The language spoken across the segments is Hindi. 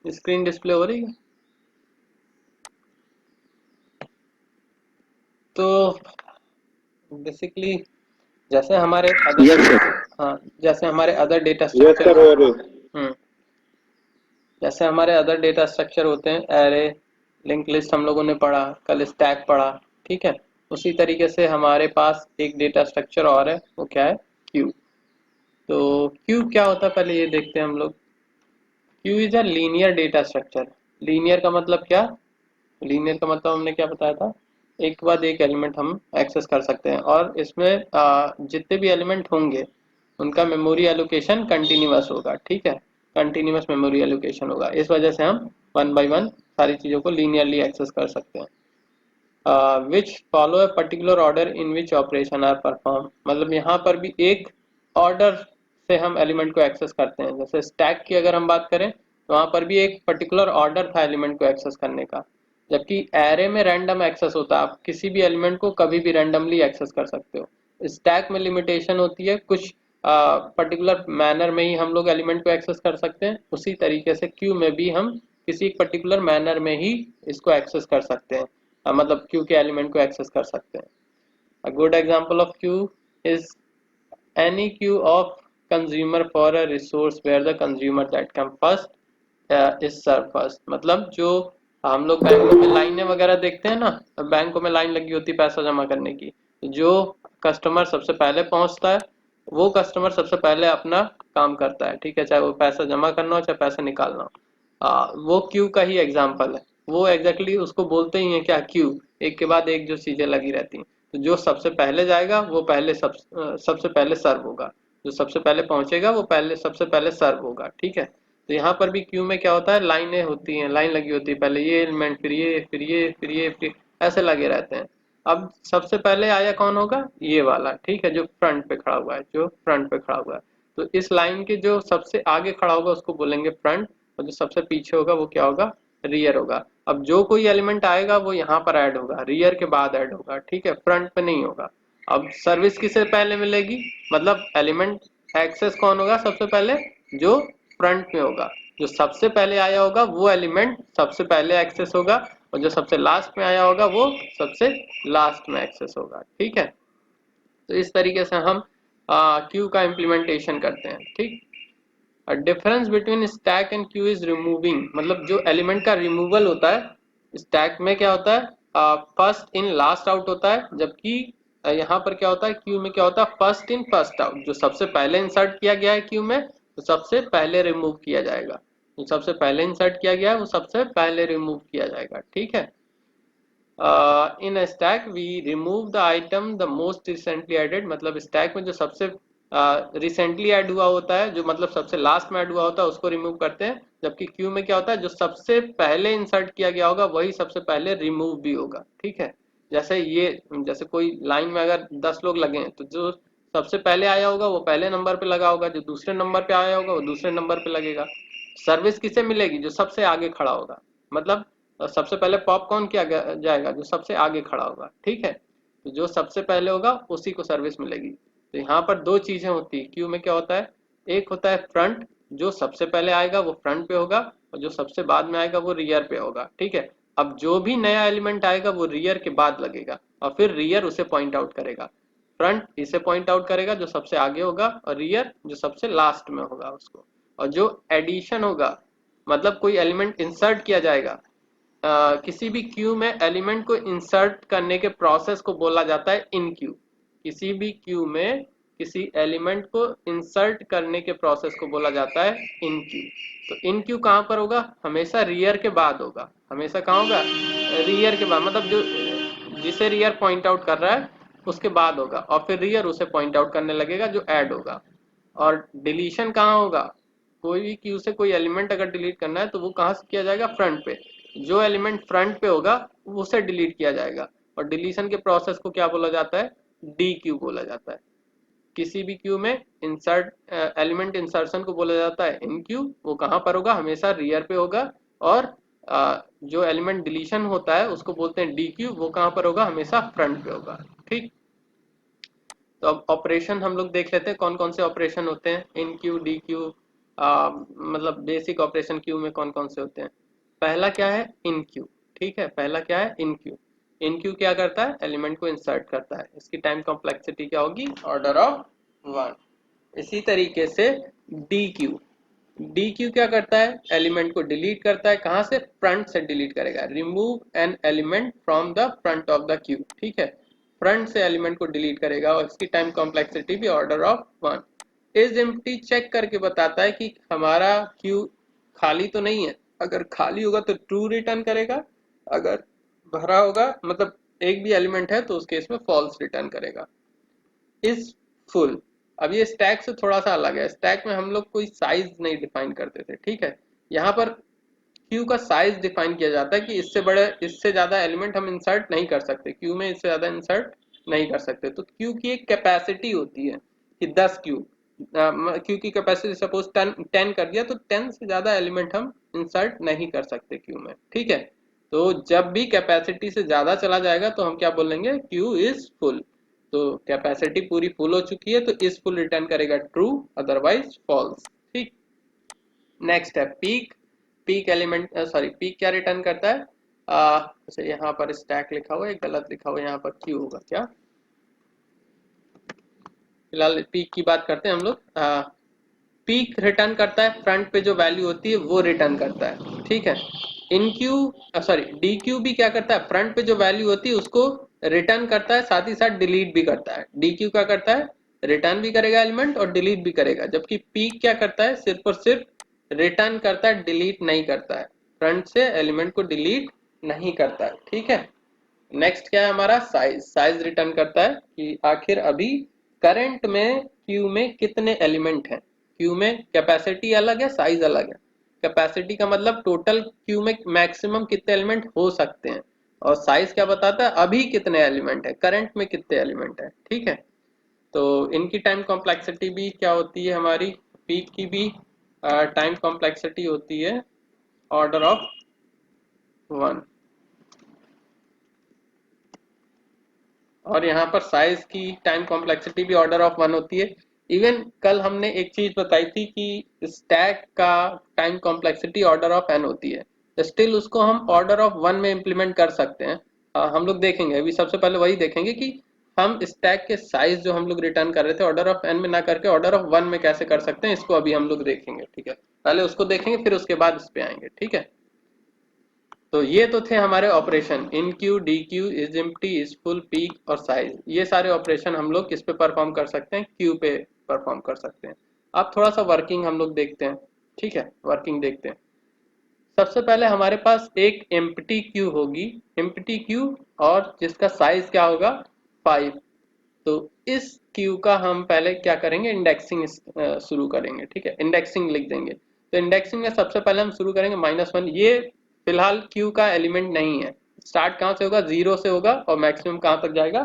स्क्रीन डिस्प्ले हो रही है? तो बेसिकली जैसे हमारे अदर, यस सर। हाँ, जैसे हमारे other data yes structure, sir, हो रही। जैसे हमारे अदर डेटा स्ट्रक्चर होते हैं, एरे, लिंक लिस्ट हम लोगों ने पढ़ा, कल स्टैक पढ़ा, ठीक है। उसी तरीके से हमारे पास एक डेटा स्ट्रक्चर और है, वो क्या है? क्यू। तो क्यू क्या होता है पहले ये देखते हैं हम लोग। Q is a linear data structure. Linear का मतलब क्या? लीनियर का मतलब हमने क्या बताया था, एक के बाद एक एलिमेंट हम एक्सेस कर सकते हैं, और इसमें जितने भी एलिमेंट होंगे उनका मेमोरी एलोकेशन कंटिन्यूअस होगा, ठीक है। कंटिन्यूअस मेमोरी एलोकेशन होगा, इस वजह से हम वन बाय वन सारी चीज़ों को लीनियरली एक्सेस कर सकते हैं। Which follow a particular order in which operation are perform, मतलब यहाँ पर भी एक ऑर्डर से हम एलिमेंट को एक्सेस करते हैं। जैसे स्टैक की अगर हम बात करें तो वहाँ पर भी एक पर्टिकुलर ऑर्डर था एलिमेंट को एक्सेस करने का, जबकि एरे में रैंडम एक्सेस होता है, आप किसी भी एलिमेंट को कभी भी रैंडमली एक्सेस कर सकते हो। स्टैक में लिमिटेशन होती है, कुछ पर्टिकुलर मैनर में ही हम लोग एलिमेंट को एक्सेस कर सकते हैं, उसी तरीके से क्यू में भी हम किसी पर्टिकुलर मैनर में ही इसको एक्सेस कर सकते हैं, मतलब क्यू के एलिमेंट को एक्सेस कर सकते हैं। A good example of Q is any queue of consumer for a resource where the consumer that come first is served first। मतलब जो हम लोग बैंकों में लाइनें वगैरह देखते हैं ना, बैंकों में लाइन लगी होती है पैसा जमा करने की, जो कस्टमर सबसे पहले पहुंचता है वो कस्टमर सबसे पहले अपना काम करता है, ठीक है, चाहे वो पैसा जमा करना हो चाहे पैसा निकालना हो। वो क्यू का ही एग्जाम्पल है। वो एग्जैक्टली exactly उसको बोलते ही है क्या, क्यू। एक के बाद एक जो चीजें लगी रहती हैं, तो जो सबसे पहले जाएगा वो पहले सबसे पहले सर्व होगा, जो सबसे पहले पहुंचेगा वो पहले सबसे पहले सर्व होगा, ठीक है। तो यहाँ पर भी क्यू में क्या होता है, लाइनें होती हैं, लाइन लगी होती है, पहले ये एलिमेंट, फिर ये, फिर ये, फिर ये, फिर ऐसे लगे रहते हैं। अब सबसे पहले आया कौन होगा, ये वाला, ठीक है, जो फ्रंट पे खड़ा हुआ है, जो फ्रंट पे खड़ा हुआ है। तो इस लाइन के जो सबसे आगे खड़ा होगा उसको बोलेंगे फ्रंट, और जो सबसे पीछे होगा वो क्या होगा, रियर होगा। अब जो कोई एलिमेंट आएगा वो यहाँ पर ऐड होगा, रियर के बाद ऐड होगा, ठीक है, फ्रंट पे नहीं होगा। अब सर्विस किसे पहले मिलेगी, मतलब एलिमेंट एक्सेस कौन होगा सबसे पहले, जो फ्रंट में होगा। जो सबसे पहले आया होगा वो एलिमेंट सबसे पहले एक्सेस होगा, और जो सबसे लास्ट में आया होगा वो सबसे लास्ट में एक्सेस होगा, ठीक है। तो इस तरीके से हम क्यू का इम्प्लीमेंटेशन करते हैं, ठीक। Difference between stack and Q is removing, मतलब जो एलिमेंट का रिमूवल होता है स्टैक में क्या होता है, फर्स्ट इन लास्ट आउट होता है, जबकि यहाँ पर क्या होता है, क्यू में क्या होता है, फर्स्ट इन फर्स्ट आउट। जो सबसे पहले इंसर्ट किया गया है क्यू में तो सबसे पहले रिमूव किया जाएगा, जो सबसे पहले इंसर्ट किया गया है वो सबसे पहले रिमूव किया जाएगा, ठीक है। In a stack we remove the item the most recently added, मतलब स्टैक में जो सबसे रिसेंटली ऐड हुआ होता है, जो मतलब सबसे लास्ट में ऐड हुआ होता है उसको रिमूव करते हैं, जबकि क्यू में क्या होता है, जो सबसे पहले इंसर्ट किया गया होगा वही सबसे पहले रिमूव भी होगा, ठीक है। जैसे ये, जैसे कोई लाइन में अगर 10 लोग लगे हैं तो जो सबसे पहले आया होगा वो पहले नंबर पे लगा होगा, जो दूसरे नंबर पे आया होगा वो दूसरे नंबर पे लगेगा। सर्विस किसे मिलेगी, जो सबसे आगे खड़ा होगा, मतलब सबसे पहले पॉपकॉर्न किया जाएगा जो सबसे आगे खड़ा होगा, ठीक है। तो जो सबसे पहले होगा उसी को सर्विस मिलेगी। तो यहाँ पर दो चीजें होती है क्यू में, क्या होता है, एक होता है फ्रंट, जो सबसे पहले आएगा वो फ्रंट पे होगा, और जो सबसे बाद में आएगा वो रियर पे होगा, ठीक है। अब जो भी नया एलिमेंट आएगा वो रियर के बाद लगेगा, और फिर रियर उसे पॉइंट आउट करेगा। फ्रंट इसे पॉइंट आउट करेगा जो सबसे आगे होगा, और रियर जो सबसे लास्ट में होगा उसको। और जो एडिशन होगा, मतलब कोई एलिमेंट इंसर्ट किया जाएगा, किसी भी क्यू में एलिमेंट को इंसर्ट करने के प्रोसेस को बोला जाता है इन क्यू। किसी भी क्यू में किसी एलिमेंट को इंसर्ट करने के प्रोसेस को बोला जाता है इन क्यू। तो इन क्यू कहाँ पर होगा, हमेशा रियर के बाद होगा, हमेशा कहाँ होगा, रियर के बाद, मतलब जो जिसे रियर पॉइंट आउट कर रहा है उसके बाद होगा, और फिर रियर उसे पॉइंट आउट करने लगेगा जो ऐड होगा। और डिलीशन कहाँ होगा, कोई भी क्यू से कोई एलिमेंट अगर डिलीट करना है तो वो कहाँ से किया जाएगा, फ्रंट पे। जो एलिमेंट फ्रंट पे होगा उसे डिलीट किया जाएगा, और डिलीशन के प्रोसेस को क्या बोला जाता है, डी क्यू बोला जाता है। किसी भी क्यू में इंसर्ट एलिमेंट इंसर्शन को बोला जाता है इन क्यू, वो कहाँ पर होगा, हमेशा रियर पे होगा। और जो एलिमेंट डिलीशन होता है उसको बोलते हैं डी क्यू, वो कहाँ पर होगा, हमेशा फ्रंट पे होगा, ठीक। तो अब ऑपरेशन हम लोग देख लेते हैं कौन कौन से ऑपरेशन होते हैं इन क्यू, डी क्यू, मतलब बेसिक ऑपरेशन क्यू में कौन कौन से होते हैं। पहला क्या है, इन क्यू। ठीक है, पहला क्या है, इन क्यू। इन क्यू क्या करता है, एलिमेंट को इंसर्ट करता है। इसकी टाइम कॉम्प्लेक्सिटी क्या होगी, ऑर्डर ऑफ 1। इसी तरीके से डी क्यू। डी क्यू क्या करता है, एलिमेंट को डिलीट करता है। कहाँ से, फ्रंट से डिलीट करेगा। Remove an element from the front of the Q. ठीक है, फ्रंट से एलिमेंट को डिलीट करेगा और इसकी टाइम कॉम्प्लेक्सिटी भी order of 1। Is empty check करके बताता है कि हमारा क्यू खाली तो नहीं है। अगर खाली होगा तो ट्रू रिटर्न करेगा, अगर भरा होगा मतलब एक भी एलिमेंट है तो उस केस में फॉल्स रिटर्न करेगा। Is full. अब ये स्टैक से थोड़ा सा अलग है। स्टैक में हम लोग कोई साइज नहीं डिफाइन करते थे। ठीक है, यहाँ पर क्यू का साइज डिफाइन किया जाता है कि इससे बड़े, इससे ज्यादा एलिमेंट हम इंसर्ट नहीं कर सकते, क्यू में इससे ज्यादा इंसर्ट नहीं कर सकते। तो क्यू की एक कैपेसिटी होती है कि 10 क्यू। क्यू की कैपेसिटी सपोज 10 कर दिया तो 10 से ज्यादा एलिमेंट हम इंसर्ट नहीं कर सकते क्यू में। ठीक है, तो जब भी कैपेसिटी से ज्यादा चला जाएगा तो हम क्या बोलेंगे, क्यू इज फुल। तो कैपेसिटी पूरी फुल हो चुकी है तो इस फुल रिटर्न करेगा ट्रू, अदरवाइज फॉल्स। ठीक, नेक्स्ट है peak. Peak element sorry peak क्या रिटर्न करता है, अच्छा यहाँ पर स्टैक लिखा हुआ है, गलत लिखा हुआ है, यहाँ पर क्यू होगा क्या। फिलहाल पीक की बात करते हैं हम लोग। पीक रिटर्न करता है फ्रंट पे जो वैल्यू होती है वो रिटर्न करता है। ठीक है, इन क्यू सॉरी डी क्यू भी क्या करता है, फ्रंट पे जो वैल्यू होती है उसको रिटर्न करता है, साथ ही साथ डिलीट भी करता है। डी क्यू क्या करता है, रिटर्न भी करेगा एलिमेंट और डिलीट भी करेगा, जबकि पीक क्या करता है, सिर्फ और सिर्फ रिटर्न करता है, डिलीट नहीं करता है। फ्रंट से एलिमेंट को डिलीट नहीं करता है। ठीक है, नेक्स्ट क्या है हमारा, साइज। साइज रिटर्न करता है कि आखिर अभी करंट में क्यू में कितने एलिमेंट हैं। क्यू में कैपेसिटी अलग है, साइज अलग है। कैपेसिटी का मतलब टोटल क्यू में मैक्सिमम कितने एलिमेंट हो सकते हैं, और साइज क्या बताता है, अभी कितने एलिमेंट है, करंट में कितने एलिमेंट है। ठीक है, तो इनकी टाइम कॉम्प्लेक्सिटी भी क्या होती है हमारी, पीक की भी टाइम कॉम्प्लेक्सिटी होती है ऑर्डर ऑफ 1। और यहाँ पर साइज की टाइम कॉम्प्लेक्सिटी भी ऑर्डर ऑफ 1 होती है। इवन कल हमने एक चीज बताई थी कि स्टैक का time complexity order of n होती है, स्टिल उसको हम ऑर्डर ऑफ 1 में इम्प्लीमेंट कर सकते हैं। हम लोग देखेंगे, अभी सबसे पहले वही देखेंगे कि हम स्टैक के साइज जो हम लोग रिटर्न कर रहे थे ऑर्डर ऑफ n में ना करके ऑर्डर ऑफ 1 में कैसे कर सकते हैं, इसको अभी हम लोग देखेंगे। ठीक है, पहले उसको देखेंगे फिर उसके बाद इस पे आएंगे। ठीक है, तो ये तो थे हमारे operation, in Q, D Q, is empty, is full, peak और साइज। ये सारे ऑपरेशन हम लोग किस पे परफॉर्म कर सकते हैं, क्यू पे परफॉर्म कर सकते हैं। अब थोड़ा सा वर्किंग हम लोग देखते हैं। ठीक है, वर्किंग देखते हैं। सबसे पहले हमारे पास एक एम्प्टी क्यू होगी, एम्प्टी क्यू, और जिसका साइज क्या होगा, 5। तो इस क्यू का हम पहले क्या करेंगे, इंडेक्सिंग शुरू करेंगे। ठीक है, इंडेक्सिंग लिख देंगे। तो इंडेक्सिंग में सबसे पहले हम शुरू करेंगे -1। ये फिलहाल क्यू का एलिमेंट नहीं है। स्टार्ट कहाँ से होगा, 0 से होगा, और मैक्सिमम कहाँ तक जाएगा,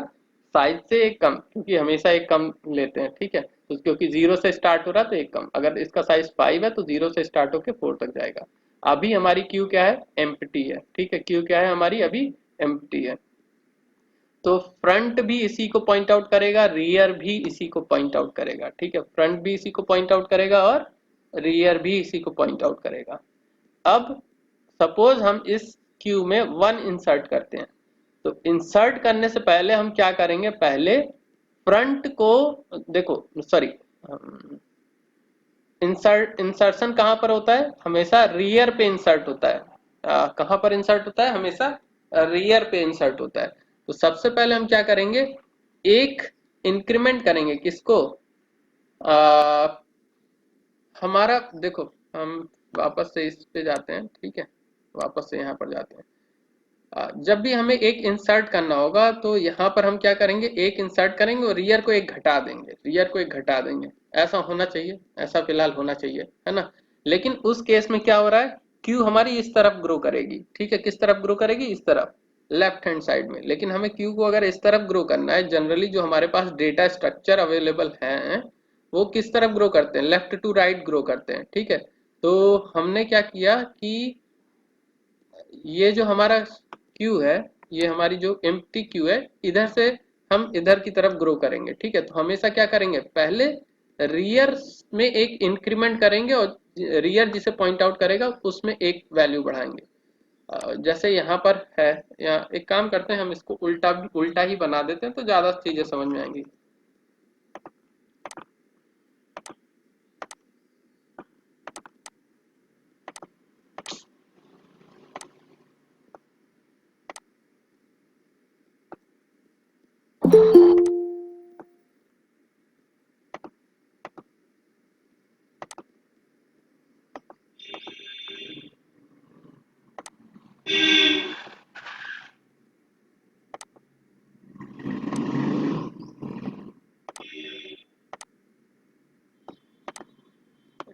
साइज से एक कम, क्योंकि हमेशा एक कम लेते हैं। ठीक है, तो क्योंकि 0 से स्टार्ट हो रहा है तो एक कम, अगर इसका साइज 5 है तो 0 से स्टार्ट होकर 4 तक जाएगा। अभी हमारी क्यू क्या है, एम्प्टी है। ठीक है, क्यू क्या है हमारी, अभी एम्प्टी है। तो फ्रंट भी इसी को पॉइंट आउट करेगा, रियर भी इसी को पॉइंट आउट करेगा। ठीक है, फ्रंट भी इसी को पॉइंट आउट करेगा और रियर भी इसी को पॉइंट आउट करेगा। अब सपोज हम इस क्यू में 1 इंसर्ट करते हैं, तो इंसर्ट करने से पहले हम क्या करेंगे, पहले फ्रंट को देखो, सॉरी, इंसर्शन कहां पर होता है, हमेशा रियर पे इंसर्ट होता है। कहां पर इंसर्ट होता है, हमेशा रियर पे इंसर्ट होता है। तो सबसे पहले हम क्या करेंगे, एक इंक्रीमेंट करेंगे, किसको, आ, हमारा देखो, हम वापस से इस पे जाते हैं। ठीक है, वापस से यहाँ पर जाते हैं। जब भी हमें एक इंसर्ट करना होगा तो यहाँ पर हम क्या करेंगे, एक इंसर्ट करेंगे और रियर को एक घटा देंगे, रियर को एक घटा देंगे। ऐसा होना चाहिए, ऐसा फिलहाल होना चाहिए, है ना। लेकिन उस केस में क्या हो रहा है, क्यू हमारी इस तरफ ग्रो करेगी। ठीक है, किस तरफ ग्रो करेगी, इस तरफ, लेफ्ट हैंड साइड में। लेकिन हमें क्यू को अगर इस तरफ ग्रो करना है, जनरली जो हमारे पास डेटा स्ट्रक्चर अवेलेबल है वो किस तरफ ग्रो करते हैं, लेफ्ट टू राइट ग्रो करते हैं। ठीक है, तो हमने क्या किया कि ये जो हमारा क्यू है, ये हमारी जो एम्प्टी क्यू है, इधर से हम इधर की तरफ ग्रो करेंगे। ठीक है, तो हमेशा क्या करेंगे, पहले रियर में एक इंक्रीमेंट करेंगे और रियर जिसे पॉइंट आउट करेगा उसमें एक वैल्यू बढ़ाएंगे। जैसे यहाँ पर है, या एक काम करते हैं हम इसको उल्टा उल्टा ही बना देते हैं तो ज़्यादा चीज़ें समझ में आएंगी।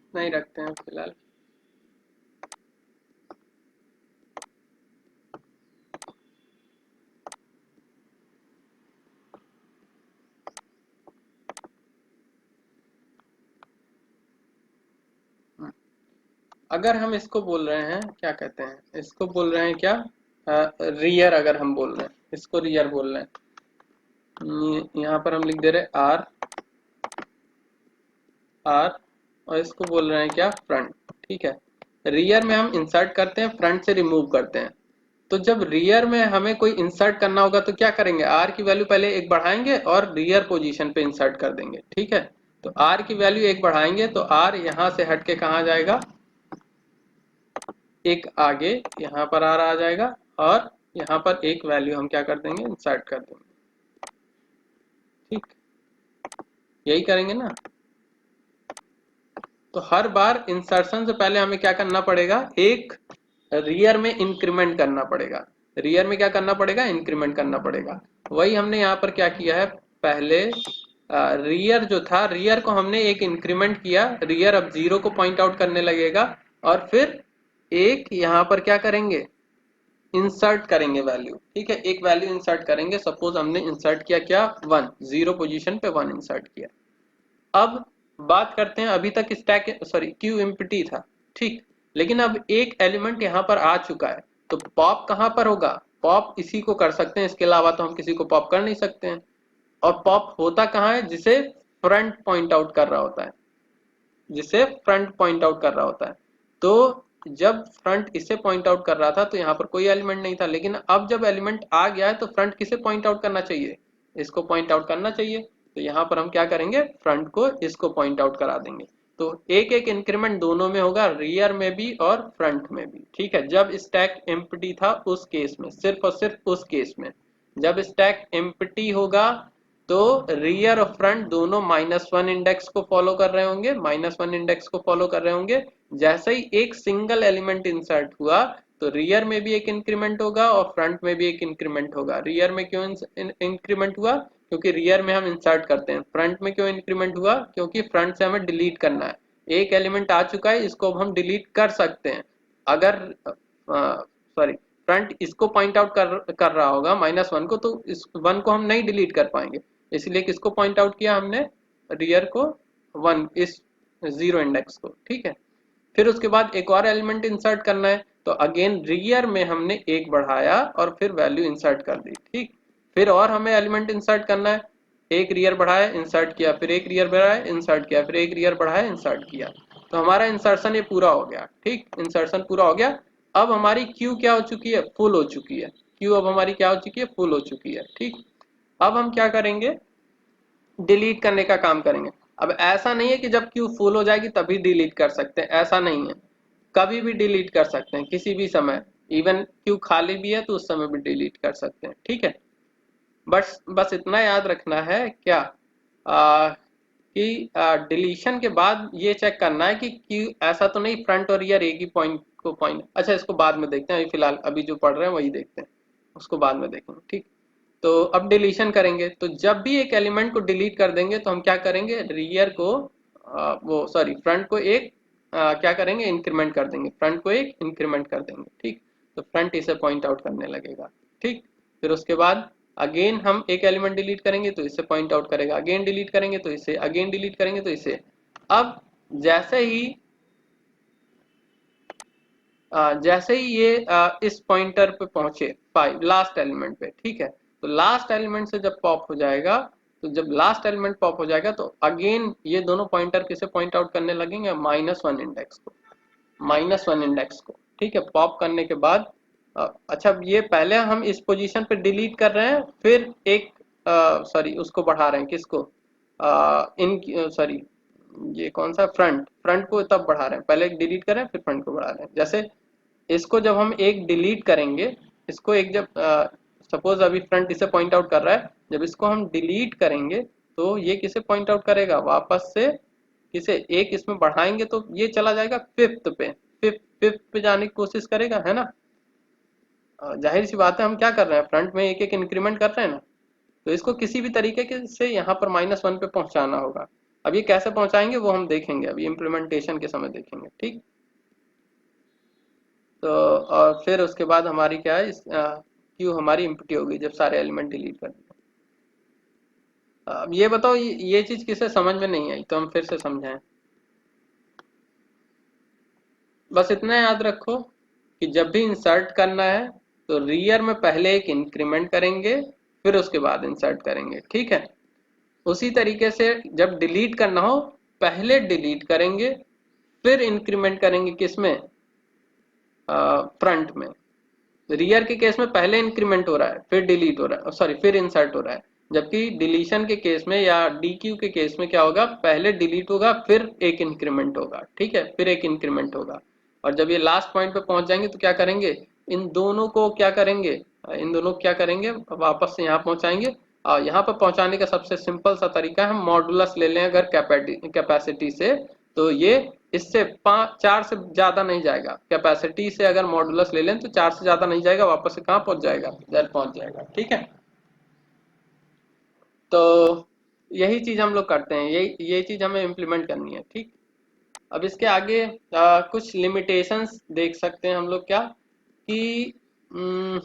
इतना ही रखते हैं फिलहाल। अगर हम इसको बोल रहे हैं, क्या कहते हैं, इसको बोल रहे हैं क्या, रियर अगर हम बोल रहे हैं, इसको रियर बोल रहे हैं, यहाँ पर हम लिख दे रहे हैं आर आर, और इसको बोल रहे हैं क्या, फ्रंट। ठीक है, रियर में हम इंसर्ट करते हैं, फ्रंट से रिमूव करते हैं। तो जब रियर में हमें कोई इंसर्ट करना होगा तो क्या करेंगे, आर की वैल्यू पहले एक बढ़ाएंगे और रियर पोजीशन पे इंसर्ट कर देंगे। ठीक है, तो आर की वैल्यू एक बढ़ाएंगे तो आर यहाँ से हट के कहाँ जाएगा, एक आगे यहाँ पर आर आ जाएगा, और यहाँ पर एक वैल्यू हम क्या कर देंगे, इंसर्ट कर देंगे। ठीक, यही करेंगे ना। तो हर बार इंसर्शन से पहले हमें क्या करना पड़ेगा, एक रियर में इंक्रीमेंट करना पड़ेगा। रियर में क्या करना पड़ेगा, इंक्रीमेंट करना पड़ेगा। वही हमने यहाँ पर क्या किया है, पहले रियर जो था, रियर को हमने एक इंक्रीमेंट किया, रियर अब 0 को पॉइंट आउट करने लगेगा, और फिर एक यहाँ पर क्या करेंगे, इंसर्ट करेंगे वैल्यू। ठीक है, एक वैल्यू इंसर्ट करेंगे, सपोज हमने इंसर्ट किया क्या, 1, 0 पोजीशन पे 1 इंसर्ट किया। अब बात करते हैं, अभी तक स्टैक सॉरी क्यू एम्प्टी था। ठीक, लेकिन अब एक एलिमेंट यहाँ पर आ चुका है, तो पॉप कहाँ पर होगा, पॉप इसी को कर सकते हैं, इसके अलावा तो हम किसी को पॉप कर नहीं सकते हैं। और पॉप होता कहाँ है, जिसे फ्रंट पॉइंट आउट कर रहा होता है, जिसे फ्रंट पॉइंट आउट कर रहा होता है। तो जब फ्रंट इसे पॉइंट आउट कर रहा था तो यहाँ पर कोई एलिमेंट नहीं था, लेकिन अब जब एलिमेंट आ गया है तो फ्रंट किसे पॉइंट आउट करना चाहिए, इसको पॉइंट आउट करना चाहिए। तो यहाँ पर हम क्या करेंगे, फ्रंट को इसको पॉइंट आउट करा देंगे। तो एक एक इंक्रीमेंट दोनों में होगा, रियर में भी और फ्रंट में भी। ठीक है, जब स्टैक एम्प्टी था उस केस में, सिर्फ और सिर्फ उस केस में, जब स्टैक एम्प्टी होगा तो रियर और फ्रंट दोनों -1 इंडेक्स को फॉलो कर रहे होंगे, -1 इंडेक्स को फॉलो कर रहे होंगे। जैसे ही एक सिंगल एलिमेंट इंसर्ट हुआ तो रियर में भी एक इंक्रीमेंट होगा और फ्रंट में भी एक इंक्रीमेंट होगा। रियर में क्यों इंक्रीमेंट हुआ, क्योंकि रियर में हम इंसर्ट करते हैं। फ्रंट में क्यों इंक्रीमेंट हुआ, क्योंकि फ्रंट से हमें डिलीट करना है। एक एलिमेंट आ चुका है, इसको अब हम डिलीट कर सकते हैं। अगर सॉरी, फ्रंट इसको पॉइंट आउट कर रहा होगा -1 को, तो इस 1 को हम नहीं डिलीट कर पाएंगे, इसलिए किसको पॉइंट आउट किया हमने, रियर को, 1 इस 0 इंडेक्स को। ठीक है, फिर उसके बाद एक और एलिमेंट इंसर्ट करना है, तो अगेन रियर में हमने एक बढ़ाया और फिर वैल्यू इंसर्ट कर दी। ठीक, फिर और हमें एलिमेंट इंसर्ट करना है, एक रियर बढ़ाया इंसर्ट किया, फिर एक रियर बढ़ाया इंसर्ट किया, फिर एक रियर बढ़ाया इंसर्ट किया। तो हमारा इंसर्शन ये पूरा हो गया। ठीक, इंसर्शन पूरा हो गया। अब हमारी क्यू क्या हो चुकी है, फुल हो चुकी है। क्यू अब हमारी क्या हो चुकी है, फुल हो चुकी है। ठीक, अब हम क्या करेंगे, डिलीट करने का काम करेंगे। अब ऐसा नहीं है कि जब क्यू फुल हो जाएगी तभी डिलीट कर सकते हैं, ऐसा नहीं है, कभी भी डिलीट कर सकते हैं, किसी भी समय। इवन क्यू खाली भी है तो उस समय भी डिलीट कर सकते हैं। ठीक है, बस बस इतना याद रखना है क्या, कि डिलीशन के बाद ये चेक करना है कि क्यू, ऐसा तो नहीं फ्रंट और रियर एक ही पॉइंट को पॉइंट, अच्छा इसको बाद में देखते हैं, अभी फिलहाल अभी जो पढ़ रहे हैं वही देखते हैं, उसको बाद में देखेंगे। ठीक, तो अब डिलीशन करेंगे, तो जब भी एक एलिमेंट को डिलीट कर देंगे तो हम क्या करेंगे, रियर को वो सॉरी फ्रंट को एक क्या करेंगे, इंक्रीमेंट कर देंगे, फ्रंट को एक इंक्रीमेंट कर देंगे। ठीक, तो फ्रंट इसे पॉइंट आउट करने लगेगा। ठीक, फिर उसके बाद अगेन हम एक एलिमेंट डिलीट करेंगे तो इसे पॉइंट आउट करेगा, अगेन डिलीट करेंगे तो इसे, अगेन डिलीट करेंगे तो इसे। अब जैसे ही जैसे ही ये इस पॉइंटर पे पहुंचे 5 लास्ट एलिमेंट पे, ठीक है, तो लास्ट एलिमेंट से जब पॉप हो जाएगा तो जब लास्ट एलिमेंट पॉप हो जाएगा तो अगेन ये दोनों पॉइंटर किसे पॉइंट आउट करने लगेंगे, -1 इंडेक्स को, -1 इंडेक्स को। ठीक है, पॉप करने के बाद अच्छा ये पहले हम इस पोजीशन पे डिलीट कर रहे हैं, फिर एक सॉरी उसको बढ़ा रहे हैं, किसको, इन सॉरी ये कौन सा, फ्रंट, फ्रंट को तब बढ़ा रहे हैं, पहले एक डिलीट कर रहे हैं फिर फ्रंट को बढ़ा रहे हैं। जैसे इसको जब हम एक डिलीट करेंगे, इसको एक जब सपोज अभी फ्रंट इसे पॉइंट आउट कर रहा है, जब इसको हम डिलीट करेंगे तो ये किसे पॉइंट आउट करेगा, वापस से किसे, एक इसमें बढ़ाएंगे तो ये चला जाएगा फिफ्थ पे, फिफ्थ पे जाने की कोशिश करेगा, है ना। जाहिर सी बात है, हम क्या कर रहे हैं, फ्रंट में एक एक इंक्रीमेंट कर रहे हैं ना, तो इसको किसी भी तरीके से यहाँ पर -1 पे पहुंचाना होगा। अब ये कैसे पहुंचाएंगे वो हम देखेंगे, अभी इम्प्लीमेंटेशन के समय देखेंगे, ठीक। तो और फिर उसके बाद हमारी क्या है, क्यू हमारी इम्प्टी होगी जब सारे एलिमेंट डिलीट कर दिए। अब ये बताओ, ये चीज किसे समझ में नहीं आई तो हम फिर से समझाएं। बस इतना याद रखो कि जब भी इंसर्ट करना है तो रियर में पहले एक इंक्रीमेंट करेंगे, फिर उसके बाद इंसर्ट करेंगे, ठीक है। उसी तरीके से जब डिलीट करना हो, पहले डिलीट करेंगे, फिर इंक्रीमेंट करेंगे, किसमें, फ्रंट में। रियर के केस में पहले इंक्रीमेंट हो रहा है, फिर डिलीट हो रहा है, सॉरी फिर इंसर्ट हो रहा है। जबकि डिलीशन के केस में या डीक्यू के केस में क्या होगा, पहले डिलीट होगा फिर एक इंक्रीमेंट होगा, ठीक है, फिर एक इंक्रीमेंट होगा। और जब ये लास्ट पॉइंट पे पहुंच जाएंगे तो क्या करेंगे, इन दोनों को क्या करेंगे, इन दोनों को क्या करेंगे, वापस से यहाँ पहुंचाएंगे। और यहाँ पर पहुंचाने का सबसे सिंपल सा तरीका है, हम मॉडुलस ले लें अगर कैपेसिटी से, तो ये इससे 4 से ज्यादा नहीं जाएगा। कैपेसिटी से अगर मॉडुलस ले लें तो 4 से ज्यादा नहीं जाएगा, वापस से कहाँ पहुंच जाएगा, इधर पहुंच जाएगा, ठीक है। तो यही चीज हम लोग करते हैं, यही चीज हमें इम्प्लीमेंट करनी है, ठीक। अब इसके आगे कुछ लिमिटेशंस देख सकते हैं हम लोग, क्या कि हम्म,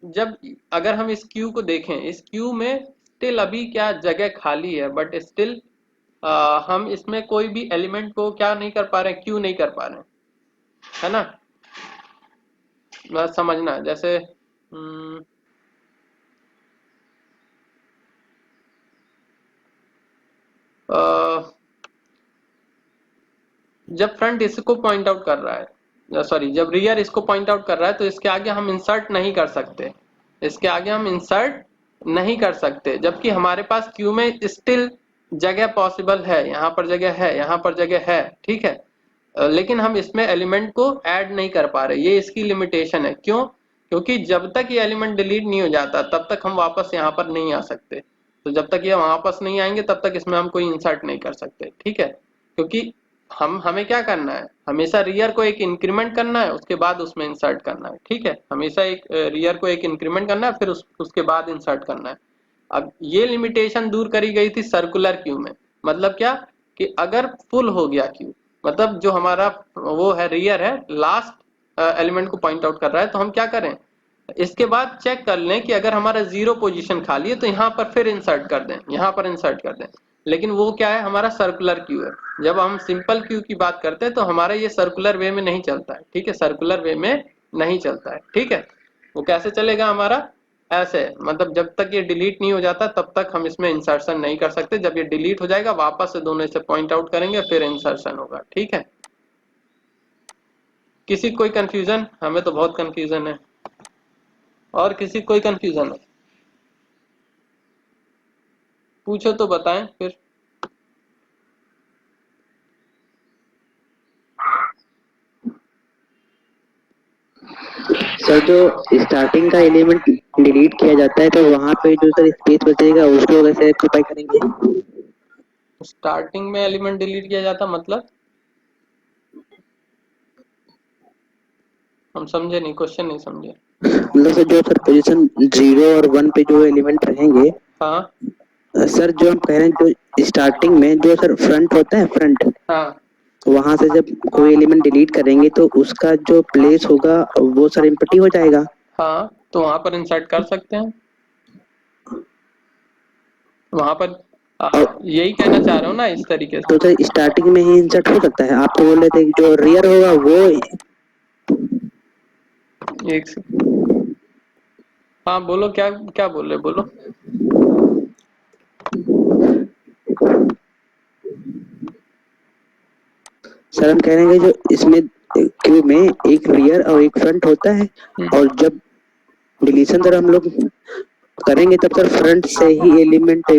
जब अगर हम इस क्यू को देखें, इस क्यू में स्टिल अभी क्या जगह खाली है, बट स्टिल हम इसमें कोई भी एलिमेंट को क्या नहीं कर पा रहे हैं, क्यू नहीं कर पा रहे हैं, है ना। बस समझना, जैसे जब फ्रंट इसको पॉइंट आउट कर रहा है, सॉरी जब रियर इसको पॉइंट आउट कर रहा है, तो इसके आगे हम इंसर्ट नहीं कर सकते, इसके आगे हम इंसर्ट नहीं कर सकते, जबकि हमारे पास क्यू में स्टिल जगह पॉसिबल है, यहाँ पर जगह है, यहाँ पर जगह है, ठीक है। लेकिन हम इसमें एलिमेंट को ऐड नहीं कर पा रहे, ये इसकी लिमिटेशन है। क्यों, क्योंकि जब तक ये एलिमेंट डिलीट नहीं हो जाता तब तक हम वापस यहाँ पर नहीं आ सकते। तो जब तक ये वापस नहीं आएंगे तब तक इसमें हम कोई इंसर्ट नहीं कर सकते, ठीक है। क्योंकि हमें क्या करना है, हमेशा रियर को एक इंक्रीमेंट करना है, उसके बाद उसमें इंसर्ट करना है, ठीक है। हमेशा एक रियर को एक इंक्रीमेंट करना है, फिर उसके बाद इंसर्ट करना है। अब ये लिमिटेशन दूर करी गई थी सर्कुलर क्यू में। मतलब क्या, कि अगर फुल हो गया क्यू, मतलब जो हमारा वो है रियर है, लास्ट एलिमेंट को पॉइंट आउट कर रहा है, तो हम क्या करें, इसके बाद चेक कर लें कि अगर हमारा 0 पोजीशन खाली है तो यहाँ पर फिर इंसर्ट कर दें, यहाँ पर इंसर्ट कर दें। लेकिन वो क्या है, हमारा सर्कुलर क्यू है। जब हम सिंपल क्यू की बात करते हैं तो हमारा ये सर्कुलर वे में नहीं चलता है, ठीक है, सर्कुलर वे में नहीं चलता है, ठीक है। वो कैसे चलेगा हमारा, ऐसे, मतलब जब तक ये डिलीट नहीं हो जाता तब तक हम इसमें इंसर्शन नहीं कर सकते, जब ये डिलीट हो जाएगा वापस से दोनों इसे पॉइंट आउट करेंगे, फिर इंसर्शन होगा, ठीक है। किसी कोई कंफ्यूजन, हमें तो बहुत कंफ्यूजन है, और किसी कोई कंफ्यूजन है, पूछो तो बताएं फिर। सर जो स्टार्टिंग का एलिमेंट डिलीट किया जाता है तो वहां पे जो सर स्पेस बचेगा उसको कैसे ऑक्यूपाई करेंगे? स्टार्टिंग में एलिमेंट डिलीट किया जाता मतलब, हम समझे नहीं, क्वेश्चन नहीं समझे। मतलब सर जो सर पोजीशन 0 और 1 पे जो एलिमेंट रहेंगे, हाँ सर जो हम कह रहे हैं जो स्टार्टिंग में जो सर फ्रंट होता है, फ्रंट, हाँ वहां से जब कोई एलिमेंट डिलीट करेंगे तो उसका जो प्लेस होगा वो सर एम्प्टी हो जाएगा। हाँ, तो वहां पर इंसर्ट कर सकते हैं, वहां पर और यही कहना चाह रहा हूँ ना, इस तरीके तो से। सर स्टार्टिंग में ही इंसर्ट हो सकता है, आप तो बोल रहे थे कि जो रियर होगा वो। एक से, हाँ बोलो, क्या क्या बोल रहे, बोलो। सर हम कह रहे हैं कि जो इसमें क्यू में एक रियर और एक फ्रंट होता है, और जब डिलीशन सर हम लोग करेंगे तब सर फ्रंट से ही एलिमेंट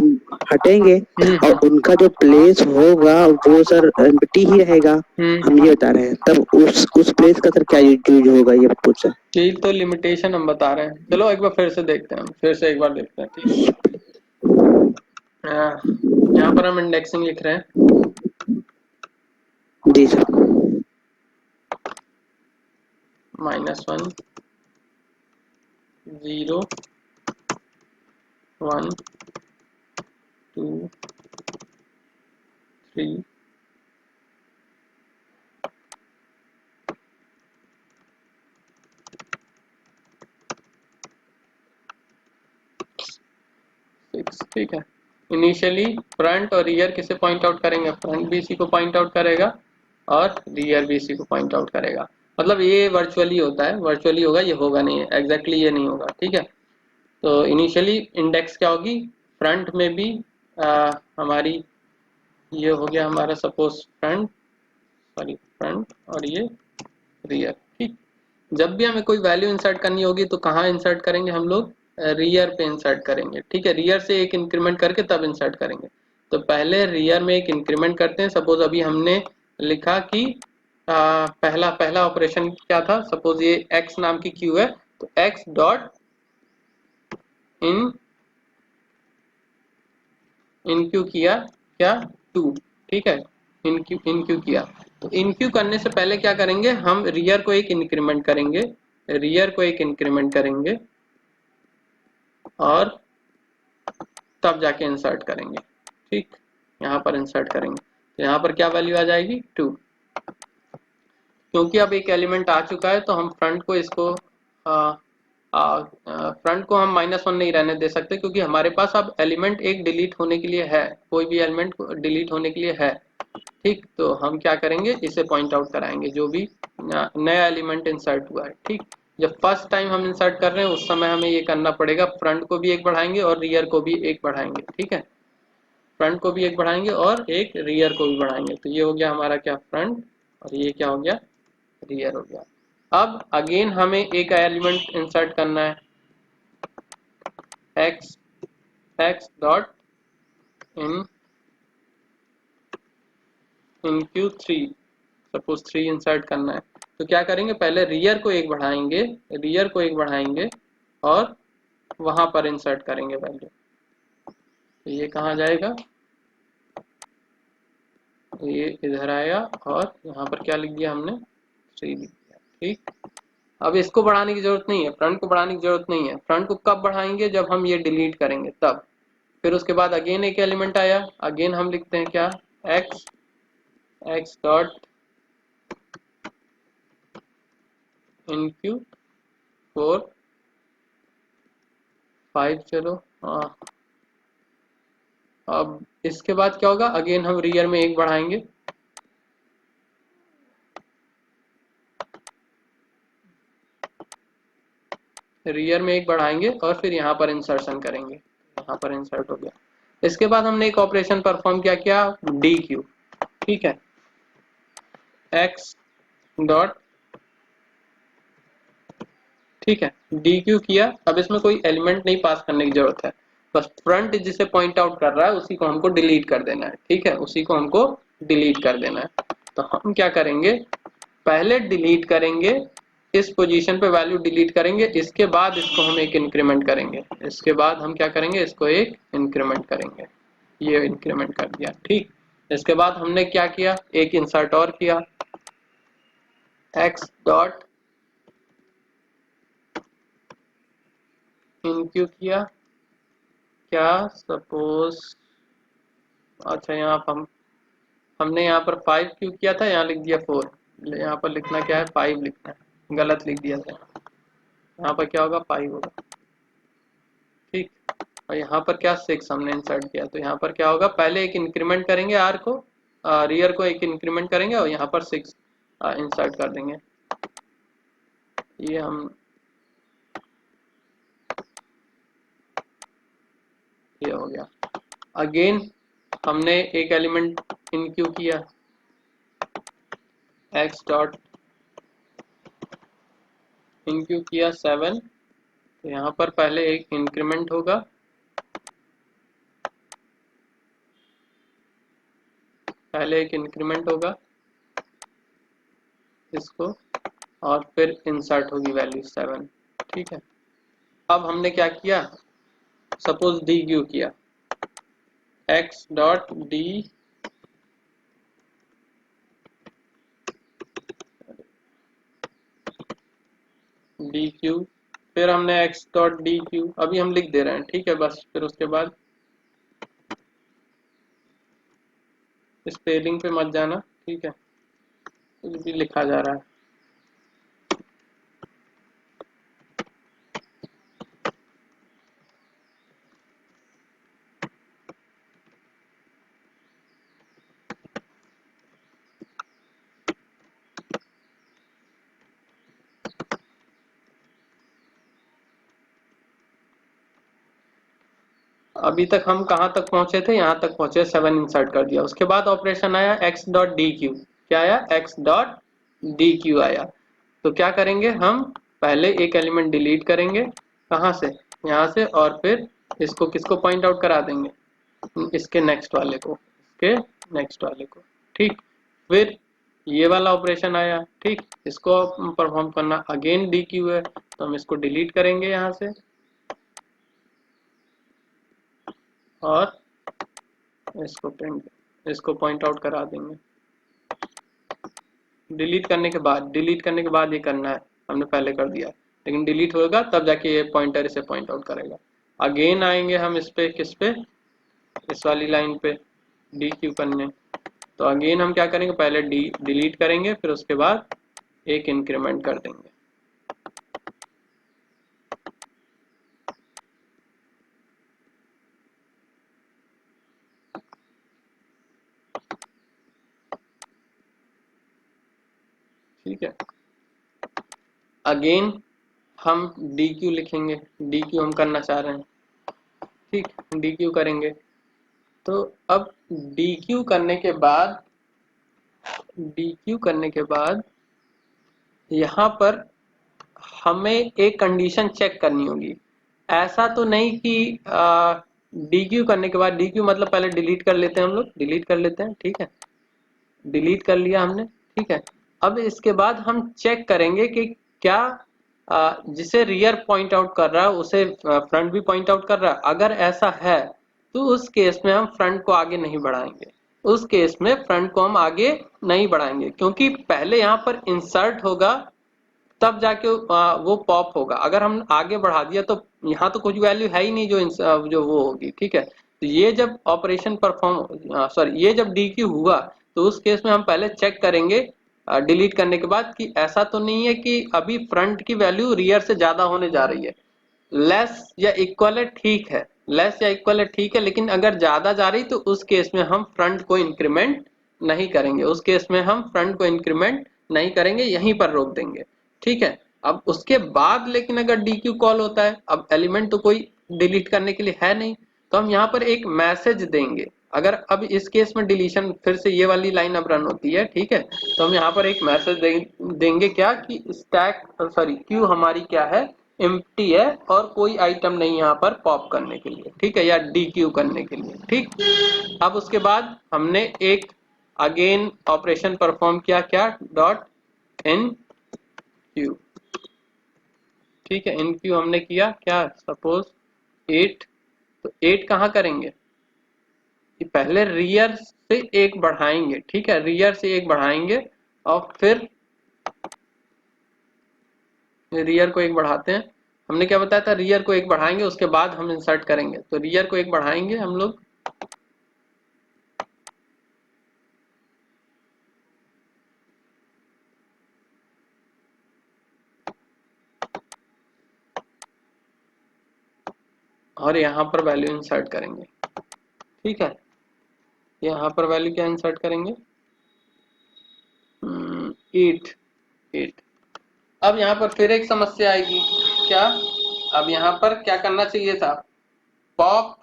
हटेंगे, और उनका जो प्लेस होगा वो सर एम्प्टी ही रहेगा। हम ये बता रहे हैं, तब उस प्लेस का सर क्या यूज होगा, ये पूछा। यही तो लिमिटेशन हम बता रहे हैं। चलो एक बार फिर से देखते हैं, फिर से एक बार देखते हैं, ठीक है। यहाँ पर हम इंडेक्सिंग लिख रहे हैं, जी सर। -1 0 1 2 3 6, ठीक है। इनिशियली फ्रंट और रियर किसे पॉइंट आउट करेंगे, फ्रंट भी इसी को पॉइंट आउट करेगा और रियर भी इसी को पॉइंट आउट करेगा। मतलब ये वर्चुअली होता है, वर्चुअली होगा, ये होगा नहीं, एग्जैक्टली ये नहीं होगा, ठीक है। तो इनिशियली इंडेक्स क्या होगी, फ्रंट में भी हमारी ये हो गया हमारा सपोज फ्रंट, सॉरी फ्रंट, और ये रियर, ठीक। जब भी हमें कोई वैल्यू इंसर्ट करनी होगी तो कहाँ इंसर्ट करेंगे हम लोग, रियर पे इंसर्ट करेंगे, ठीक है। रियर से एक इंक्रीमेंट करके तब इंसर्ट करेंगे। तो पहले रियर में एक इंक्रीमेंट करते हैं। सपोज अभी हमने लिखा कि पहला पहला ऑपरेशन क्या था, सपोज ये x नाम की क्यू है, तो x डॉट इन इनक्यू किया क्या, 2, ठीक है। इनक्यू किया, तो इनक्यू करने से पहले क्या करेंगे, हम रियर को एक इंक्रीमेंट करेंगे, रियर को एक इंक्रीमेंट करेंगे और तब जाके इंसर्ट करेंगे, ठीक। यहाँ पर इंसर्ट करेंगे तो यहाँ पर क्या वैल्यू आ जाएगी, 2। क्योंकि अब एक एलिमेंट आ चुका है तो हम फ्रंट को इसको फ्रंट को हम -1 नहीं रहने दे सकते, क्योंकि हमारे पास अब एलिमेंट एक डिलीट होने के लिए है, कोई भी एलिमेंट डिलीट होने के लिए है, ठीक। तो हम क्या करेंगे, इसे पॉइंट आउट कराएंगे जो भी नया एलिमेंट इंसर्ट हुआ है, ठीक। जब फर्स्ट टाइम हम इंसर्ट कर रहे हैं उस समय हमें ये करना पड़ेगा, फ्रंट को भी एक बढ़ाएंगे और रियर को भी एक बढ़ाएंगे, ठीक है। फ्रंट को भी एक बढ़ाएंगे और एक रियर को भी बढ़ाएंगे, तो ये हो गया हमारा क्या, फ्रंट, और ये क्या हो गया, रियर हो गया। अब अगेन हमें एक एलिमेंट इंसर्ट करना है, x x dot in q3, suppose 3 insert करना है। तो क्या करेंगे, पहले रियर को एक बढ़ाएंगे, रियर को एक बढ़ाएंगे और वहां पर इंसर्ट करेंगे वैल्यू। तो ये कहाँ जाएगा, ये इधर आएगा और यहाँ पर क्या लिख दिया हमने, 3 लिख दिया, ठीक। अब इसको बढ़ाने की जरूरत नहीं है, फ्रंट को बढ़ाने की जरूरत नहीं है। फ्रंट को कब बढ़ाएंगे, जब हम ये डिलीट करेंगे तब। फिर उसके बाद अगेन एक एलिमेंट आया, अगेन हम लिखते हैं क्या, x x dot in Q 4 5, चलो हाँ। अब इसके बाद क्या होगा, अगेन हम रियर में एक बढ़ाएंगे, रियर में एक बढ़ाएंगे और फिर यहाँ पर इंसर्शन करेंगे, यहाँ पर इंसर्ट हो गया। इसके बाद हमने एक ऑपरेशन परफॉर्म किया डी क्यू, ठीक है। x डॉट, ठीक है, डी क्यू किया। अब इसमें कोई एलिमेंट नहीं पास करने की जरूरत है, बस फ्रंट जिसे पॉइंट आउट कर रहा है उसी को हमको डिलीट कर देना है, ठीक है, उसी को हमको डिलीट कर देना है। तो हम क्या करेंगे, पहले डिलीट करेंगे, इस पोजीशन पे वैल्यू डिलीट करेंगे, इसके बाद इसको हम एक इंक्रीमेंट करेंगे, इसके बाद हम क्या करेंगे, इसको एक इंक्रीमेंट करेंगे, ये इंक्रीमेंट कर दिया, ठीक। इसके बाद हमने क्या किया, एक इंसर्ट और किया, x डॉट इनक्यू किया क्या, सपोज, अच्छा यहाँ पर हमने यहाँ पर 5 क्यू किया था, यहाँ लिख दिया 4। यहाँ पर लिखना क्या है, 5 लिखना है, गलत लिख दिया था। यहाँ पर क्या होगा, 5 होगा, ठीक। और यहाँ पर क्या, 6 हमने इंसर्ट किया, तो यहाँ पर क्या होगा, पहले एक इंक्रीमेंट करेंगे आर को, रियर को एक इंक्रीमेंट करेंगे और यहाँ पर 6 इंसर्ट कर देंगे। ये हम हो गया। अगेन हमने एक एलिमेंट इनक्यू किया, x डॉट इनक्यू किया 7, तो यहाँ पर पहले एक इंक्रीमेंट होगा, इसको, और फिर इंसर्ट होगी वैल्यू 7। ठीक है, अब हमने क्या किया, सपोज डी क्यू किया, x डॉट डी क्यू, फिर हमने x डॉट डी क्यू, अभी हम लिख दे रहे हैं, ठीक है, बस फिर उसके बाद स्पेलिंग पे मत जाना, ठीक है, कुछ भी लिखा जा रहा है। अभी तक हम कहाँ तक पहुंचे थे, यहाँ तक पहुंचे, 7 इंसर्ट कर दिया, उसके बाद ऑपरेशन आया x डॉट डी क्यू, क्या आया, x डॉट डी क्यू आया। तो क्या करेंगे हम, पहले एक एलिमेंट डिलीट करेंगे, कहाँ से, यहाँ से, और फिर इसको किसको पॉइंट आउट करा देंगे, इसके नेक्स्ट वाले को, ठीक। फिर ये वाला ऑपरेशन आया, ठीक, इसको परफॉर्म करना, अगेन डी क्यू है, तो हम इसको डिलीट करेंगे यहाँ से, और इसको पॉइंट आउट करा देंगे। डिलीट करने के बाद ये करना है, हमने पहले कर दिया, लेकिन डिलीट होगा तब जाके ये पॉइंटर इसे पॉइंट आउट करेगा। अगेन आएंगे हम इस पे, किस पे, इस वाली लाइन पे डी क्यू करने, तो अगेन हम क्या करेंगे, पहले डिलीट करेंगे, फिर उसके बाद एक इंक्रीमेंट कर देंगे। ठीक है, अगेन हम डी क्यू लिखेंगे, डी क्यू हम करना चाह रहे हैं, ठीक, डी क्यू करेंगे। तो अब डी क्यू करने के बाद यहाँ पर हमें एक कंडीशन चेक करनी होगी। ऐसा तो नहीं कि डी क्यू करने के बाद, डी क्यू मतलब पहले डिलीट कर लेते हैं, हम लोग डिलीट कर लेते हैं, ठीक है, डिलीट कर लिया हमने, ठीक है। अब इसके बाद हम चेक करेंगे कि क्या जिसे रियर पॉइंट आउट कर रहा है उसे फ्रंट भी पॉइंट आउट कर रहा है। अगर ऐसा है तो उस केस में हम फ्रंट को आगे नहीं बढ़ाएंगे, क्योंकि पहले यहाँ पर इंसर्ट होगा, तब जाके वो पॉप होगा। अगर हम आगे बढ़ा दिया तो यहाँ तो कुछ वैल्यू है ही नहीं जो वो होगी, ठीक है। तो ये जब ऑपरेशन ये जब डी क्यू हुआ, तो उस केस में हम पहले चेक करेंगे डिलीट करने के बाद कि ऐसा तो नहीं है कि अभी फ्रंट की वैल्यू रियर से ज्यादा होने जा रही है, लेस या इक्वल है, ठीक है, लेकिन अगर ज्यादा जा रही तो उस केस में हम फ्रंट को इंक्रीमेंट नहीं करेंगे, यहीं पर रोक देंगे, ठीक है। अब उसके बाद लेकिन अगर डी क्यू कॉल होता है, अब एलिमेंट तो कोई डिलीट करने के लिए है नहीं, तो हम यहाँ पर एक मैसेज देंगे। अगर अब इस केस में डिलीशन, फिर से ये वाली लाइन अब रन होती है, ठीक है, तो हम यहाँ पर एक मैसेज देंगे क्या, कि क्यू हमारी क्या है, एम्प्टी है, और कोई आइटम नहीं यहाँ पर पॉप करने के लिए, ठीक है, या डी क्यू करने के लिए, ठीक। अब उसके बाद हमने एक अगेन ऑपरेशन परफॉर्म किया, क्या, डॉट इन क्यू, ठीक है, इन क्यू हमने किया, क्या, सपोज 8, तो 8 कहाँ करेंगे, कि पहले रियर से एक बढ़ाएंगे, ठीक है, रियर से एक बढ़ाएंगे, और फिर रियर को एक बढ़ाते हैं। हमने क्या बताया था, रियर को एक बढ़ाएंगे, उसके बाद हम इंसर्ट करेंगे, तो रियर को एक बढ़ाएंगे हम लोग, और यहाँ पर वैल्यू इंसर्ट करेंगे, ठीक है, यहाँ पर वैल्यू क्या इंसर्ट करेंगे, 8। अब यहाँ पर फिर एक समस्या आएगी, क्या, अब यहाँ पर क्या करना चाहिए था, पॉप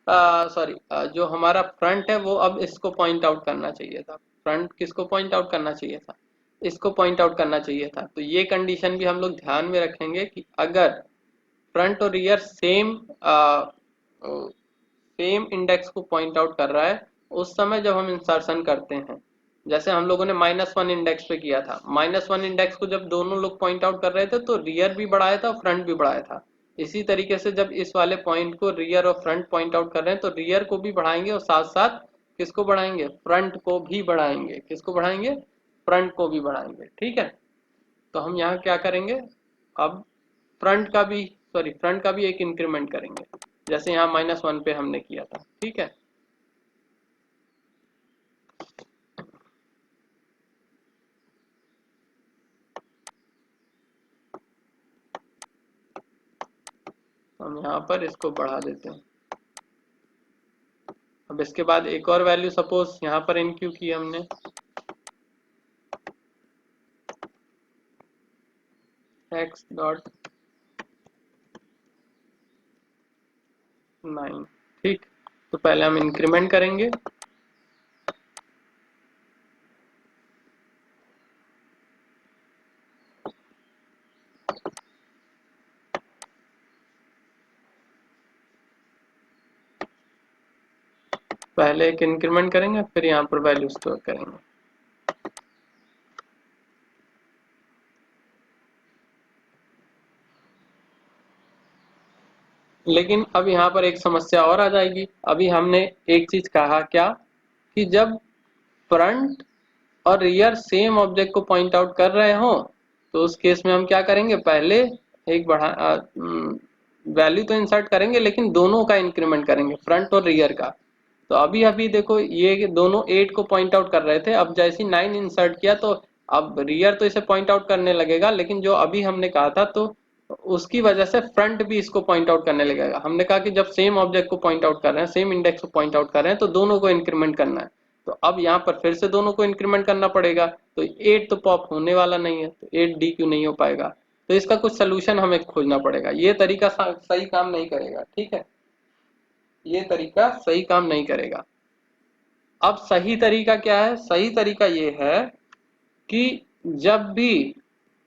सॉरी, जो हमारा फ्रंट है वो अब इसको पॉइंट आउट करना चाहिए था। फ्रंट किसको पॉइंट आउट करना चाहिए था? इसको पॉइंट आउट करना चाहिए था। तो ये कंडीशन भी हम लोग ध्यान में रखेंगे कि अगर फ्रंट और रियर सेम इंडेक्स को पॉइंट आउट कर रहा है उस समय जब हम इंसर्शन करते हैं, जैसे हम लोगों ने -1 इंडेक्स पे किया था, -1 इंडेक्स को जब दोनों लोग पॉइंट आउट कर रहे थे तो रियर भी बढ़ाया था, फ्रंट भी बढ़ाया था। इसी तरीके से जब इस वाले पॉइंट को रियर और फ्रंट पॉइंट आउट कर रहे हैं तो रियर को भी बढ़ाएंगे और साथ साथ किसको बढ़ाएंगे? फ्रंट को भी बढ़ाएंगे। किसको बढ़ाएंगे? फ्रंट को भी बढ़ाएंगे। ठीक है, तो हम यहाँ क्या करेंगे? अब फ्रंट का भी एक इंक्रीमेंट करेंगे, जैसे यहाँ -1 पे हमने किया था। ठीक है, हम यहाँ पर इसको बढ़ा देते हैं। अब इसके बाद एक और वैल्यू सपोज यहाँ पर इनक्यू की हमने, x डॉट 9। ठीक, तो पहले हम इंक्रीमेंट करेंगे। पहले एक इंक्रीमेंट करेंगे फिर यहाँ पर वैल्यू स्टोर करेंगे। लेकिन अब यहाँ पर एक समस्या और आ जाएगी। अभी हमने एक चीज कहा क्या, कि जब फ्रंट और रियर सेम ऑब्जेक्ट को पॉइंट आउट कर रहे हो तो उस केस में हम क्या करेंगे? पहले एक वैल्यू तो इंसर्ट करेंगे लेकिन दोनों का इंक्रीमेंट करेंगे, फ्रंट और रियर का। तो अभी अभी देखो ये दोनों 8 को पॉइंट आउट कर रहे थे, अब जैसे 9 इंसर्ट किया तो अब रियर तो इसे पॉइंट आउट करने लगेगा, लेकिन जो अभी हमने कहा था तो उसकी वजह से फ्रंट भी इसको पॉइंट आउट करने लगेगा। हमने कहा कि जब सेम ऑब्जेक्ट को पॉइंट आउट कर रहे हैं, सेम इंडेक्स को पॉइंट आउट कर रहे हैं तो दोनों को इंक्रीमेंट करना है। तो अब यहाँ पर फिर से दोनों को इंक्रीमेंट करना पड़ेगा, तो 8 तो पॉप होने वाला नहीं है, तो 8 डी क्यू नहीं हो पाएगा। तो इसका कुछ सोल्यूशन हमें खोजना पड़ेगा। ये तरीका सही काम नहीं करेगा। ठीक है, ये तरीका सही काम नहीं करेगा। अब सही तरीका क्या है? सही तरीका ये है कि जब भी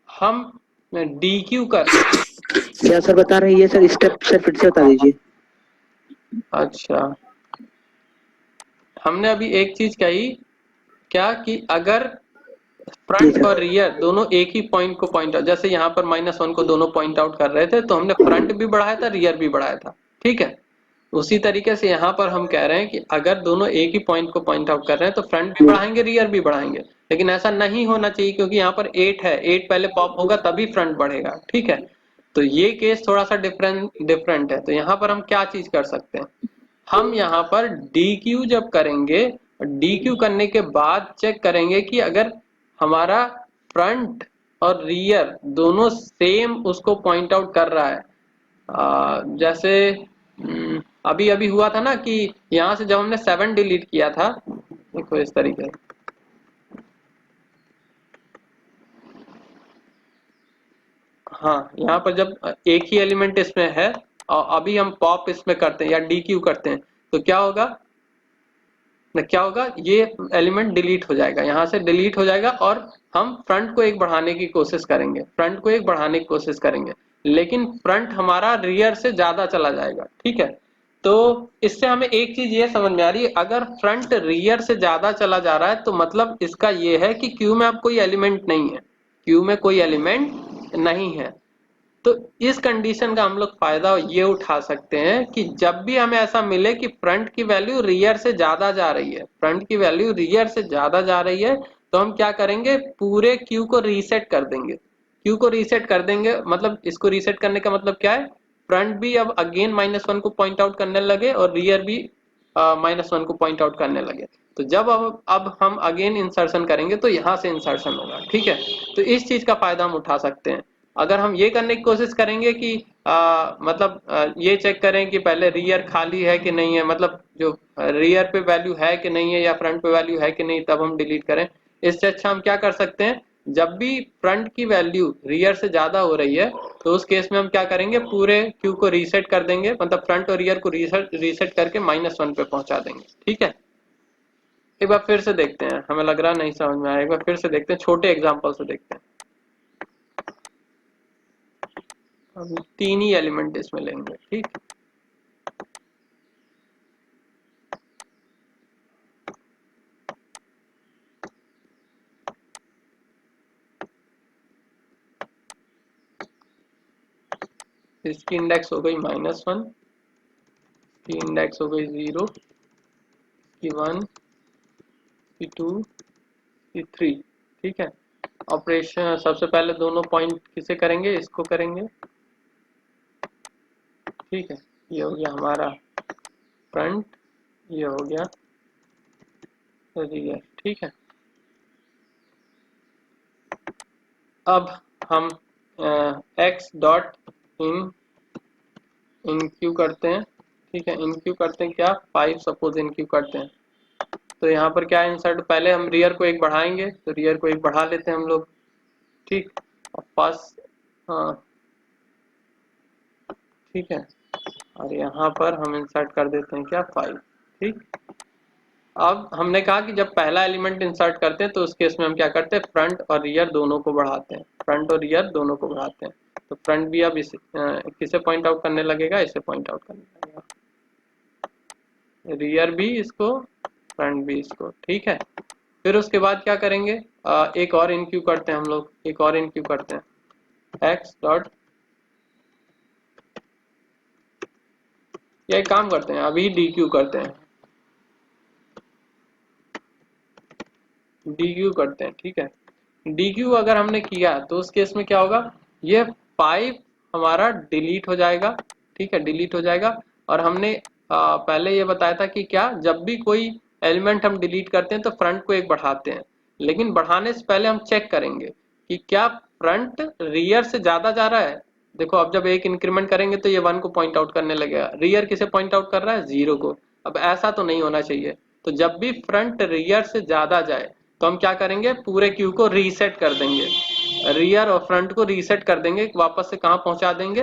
हम DQ कर, क्या सर बता रहे हैं ये सर? स्टेप सर फिर से बता दीजिए। अच्छा, हमने अभी एक चीज कही क्या, कि अगर जी फ्रंट और सर। रियर दोनों एक ही पॉइंट को पॉइंट आउट, जैसे यहाँ पर -1 को दोनों पॉइंट आउट कर रहे थे तो हमने फ्रंट भी बढ़ाया था, रियर भी बढ़ाया था। ठीक है, उसी तरीके से यहाँ पर हम कह रहे हैं कि अगर दोनों एक ही पॉइंट को पॉइंट आउट कर रहे हैं तो फ्रंट भी बढ़ाएंगे, रियर भी बढ़ाएंगे। लेकिन ऐसा नहीं होना चाहिए क्योंकि यहाँ पर 8 है, 8 पहले पॉप होगा तभी फ्रंट बढ़ेगा। ठीक है, तो ये केस थोड़ा सा डिफरेंट है। तो यहाँ पर हम क्या चीज कर सकते हैं? हम यहाँ पर DQ जब करेंगे, DQ करने के बाद चेक करेंगे कि अगर हमारा फ्रंट और रियर दोनों सेम उसको पॉइंट आउट कर रहा है, जैसे अभी अभी हुआ था ना कि यहाँ से जब हमने 7 डिलीट किया था, देखो इस तरीके से, हाँ यहाँ पर जब एक ही एलिमेंट इसमें है और अभी हम पॉप इसमें करते हैं या DQ करते हैं तो क्या होगा ना, क्या होगा? ये एलिमेंट डिलीट हो जाएगा, यहाँ से डिलीट हो जाएगा और हम फ्रंट को एक बढ़ाने की कोशिश करेंगे, फ्रंट को एक बढ़ाने की कोशिश करेंगे, लेकिन फ्रंट हमारा रियर से ज्यादा चला जाएगा। ठीक है, तो इससे हमें एक चीज ये समझ में आ रही है, अगर फ्रंट रियर से ज्यादा चला जा रहा है तो मतलब इसका ये है कि क्यू में अब कोई एलिमेंट नहीं है, क्यू में कोई एलिमेंट नहीं है। तो इस कंडीशन का हम लोग फायदा ये उठा सकते हैं कि जब भी हमें ऐसा मिले कि फ्रंट की वैल्यू रियर से ज्यादा जा रही है, फ्रंट की वैल्यू रियर से ज्यादा जा रही है, तो हम क्या करेंगे? पूरे क्यू को रीसेट कर देंगे। क्यू को रीसेट कर देंगे मतलब इसको रीसेट करने का मतलब क्या है? फ्रंट भी अब अगेन -1 को पॉइंट आउट करने लगे और रियर भी -1 को पॉइंट आउट करने लगे। तो जब अब हम अगेन इंसर्शन करेंगे तो यहाँ से इंसर्शन होगा। ठीक है, तो इस चीज का फायदा हम उठा सकते हैं। अगर हम ये करने की कोशिश करेंगे कि मतलब ये चेक करें कि पहले रियर खाली है कि नहीं है, मतलब जो रियर पे वैल्यू है कि नहीं है या फ्रंट पे वैल्यू है कि नहीं, तब हम डिलीट करें। इससे अच्छा हम क्या कर सकते हैं? जब भी फ्रंट की वैल्यू रियर से ज्यादा हो रही है तो उस केस में हम क्या करेंगे, पूरे क्यू को रीसेट कर देंगे, मतलब फ्रंट और रियर को रीसेट करके -1 पे पहुंचा देंगे। ठीक है, एक बार फिर से देखते हैं, हमें लग रहा नहीं समझ में आया, एक बार फिर से देखते हैं, छोटे एग्जांपल से देखते हैं। हम 3 ही एलिमेंट इसमें लेंगे। ठीक, इसकी इंडेक्स हो गई -1, की इंडेक्स हो गई 0, की 1, की 2, की 3। ठीक है, ऑपरेशन सबसे पहले दोनों पॉइंट किसे करेंगे, इसको करेंगे। ठीक है, ये हो गया हमारा फ्रंट, ये हो गया रियर। ठीक है, अब हम x dot in in Q करते हैं। ठीक है, इन क्यू करते हैं क्या, 5 सपोज इन क्यू करते हैं, तो यहाँ पर क्या इंसर्ट, पहले हम रियर को एक बढ़ाएंगे, तो रियर को एक बढ़ा लेते हैं हम लोग। ठीक, और फर्स्ट, हाँ ठीक है, और यहाँ पर हम इंसर्ट कर देते हैं क्या, 5। ठीक, अब हमने कहा कि जब पहला एलिमेंट इंसर्ट करते हैं तो उस केस में हम क्या करते हैं, फ्रंट और रियर दोनों को बढ़ाते हैं, फ्रंट और रियर दोनों को बढ़ाते हैं। तो फ्रंट भी अब किसे पॉइंट आउट करने लगेगा, इसे पॉइंट आउट करने लगेगा, रियर भी इसको, फ्रंट भी इसको। ठीक है, फिर उसके बाद क्या करेंगे, एक और इनक्यू करते हैं हम लोग, एक और इनक्यू करते हैं, एक्स डॉट, या एक काम करते हैं, अभी डी क्यू करते हैं, डी क्यू करते हैं। ठीक है, डी क्यू अगर हमने किया तो उस केस में क्या होगा, ये 5 हमारा डिलीट हो जाएगा। ठीक है, डिलीट हो जाएगा, और हमने पहले ये बताया था कि क्या, जब भी कोई एलिमेंट हम डिलीट करते हैं तो फ्रंट को एक बढ़ाते हैं, लेकिन बढ़ाने से पहले हम चेक करेंगे कि क्या फ्रंट रियर से ज्यादा जा रहा है। देखो, अब जब एक इंक्रीमेंट करेंगे तो ये 1 को पॉइंट आउट करने लगेगा, रियर किसे पॉइंट आउट कर रहा है, 0 को। अब ऐसा तो नहीं होना चाहिए, तो जब भी फ्रंट रियर से ज्यादा जाए तो हम क्या करेंगे, पूरे क्यू को रीसेट कर देंगे, रियर और फ्रंट को रीसेट कर देंगे, वापस से कहाँ पहुंचा देंगे,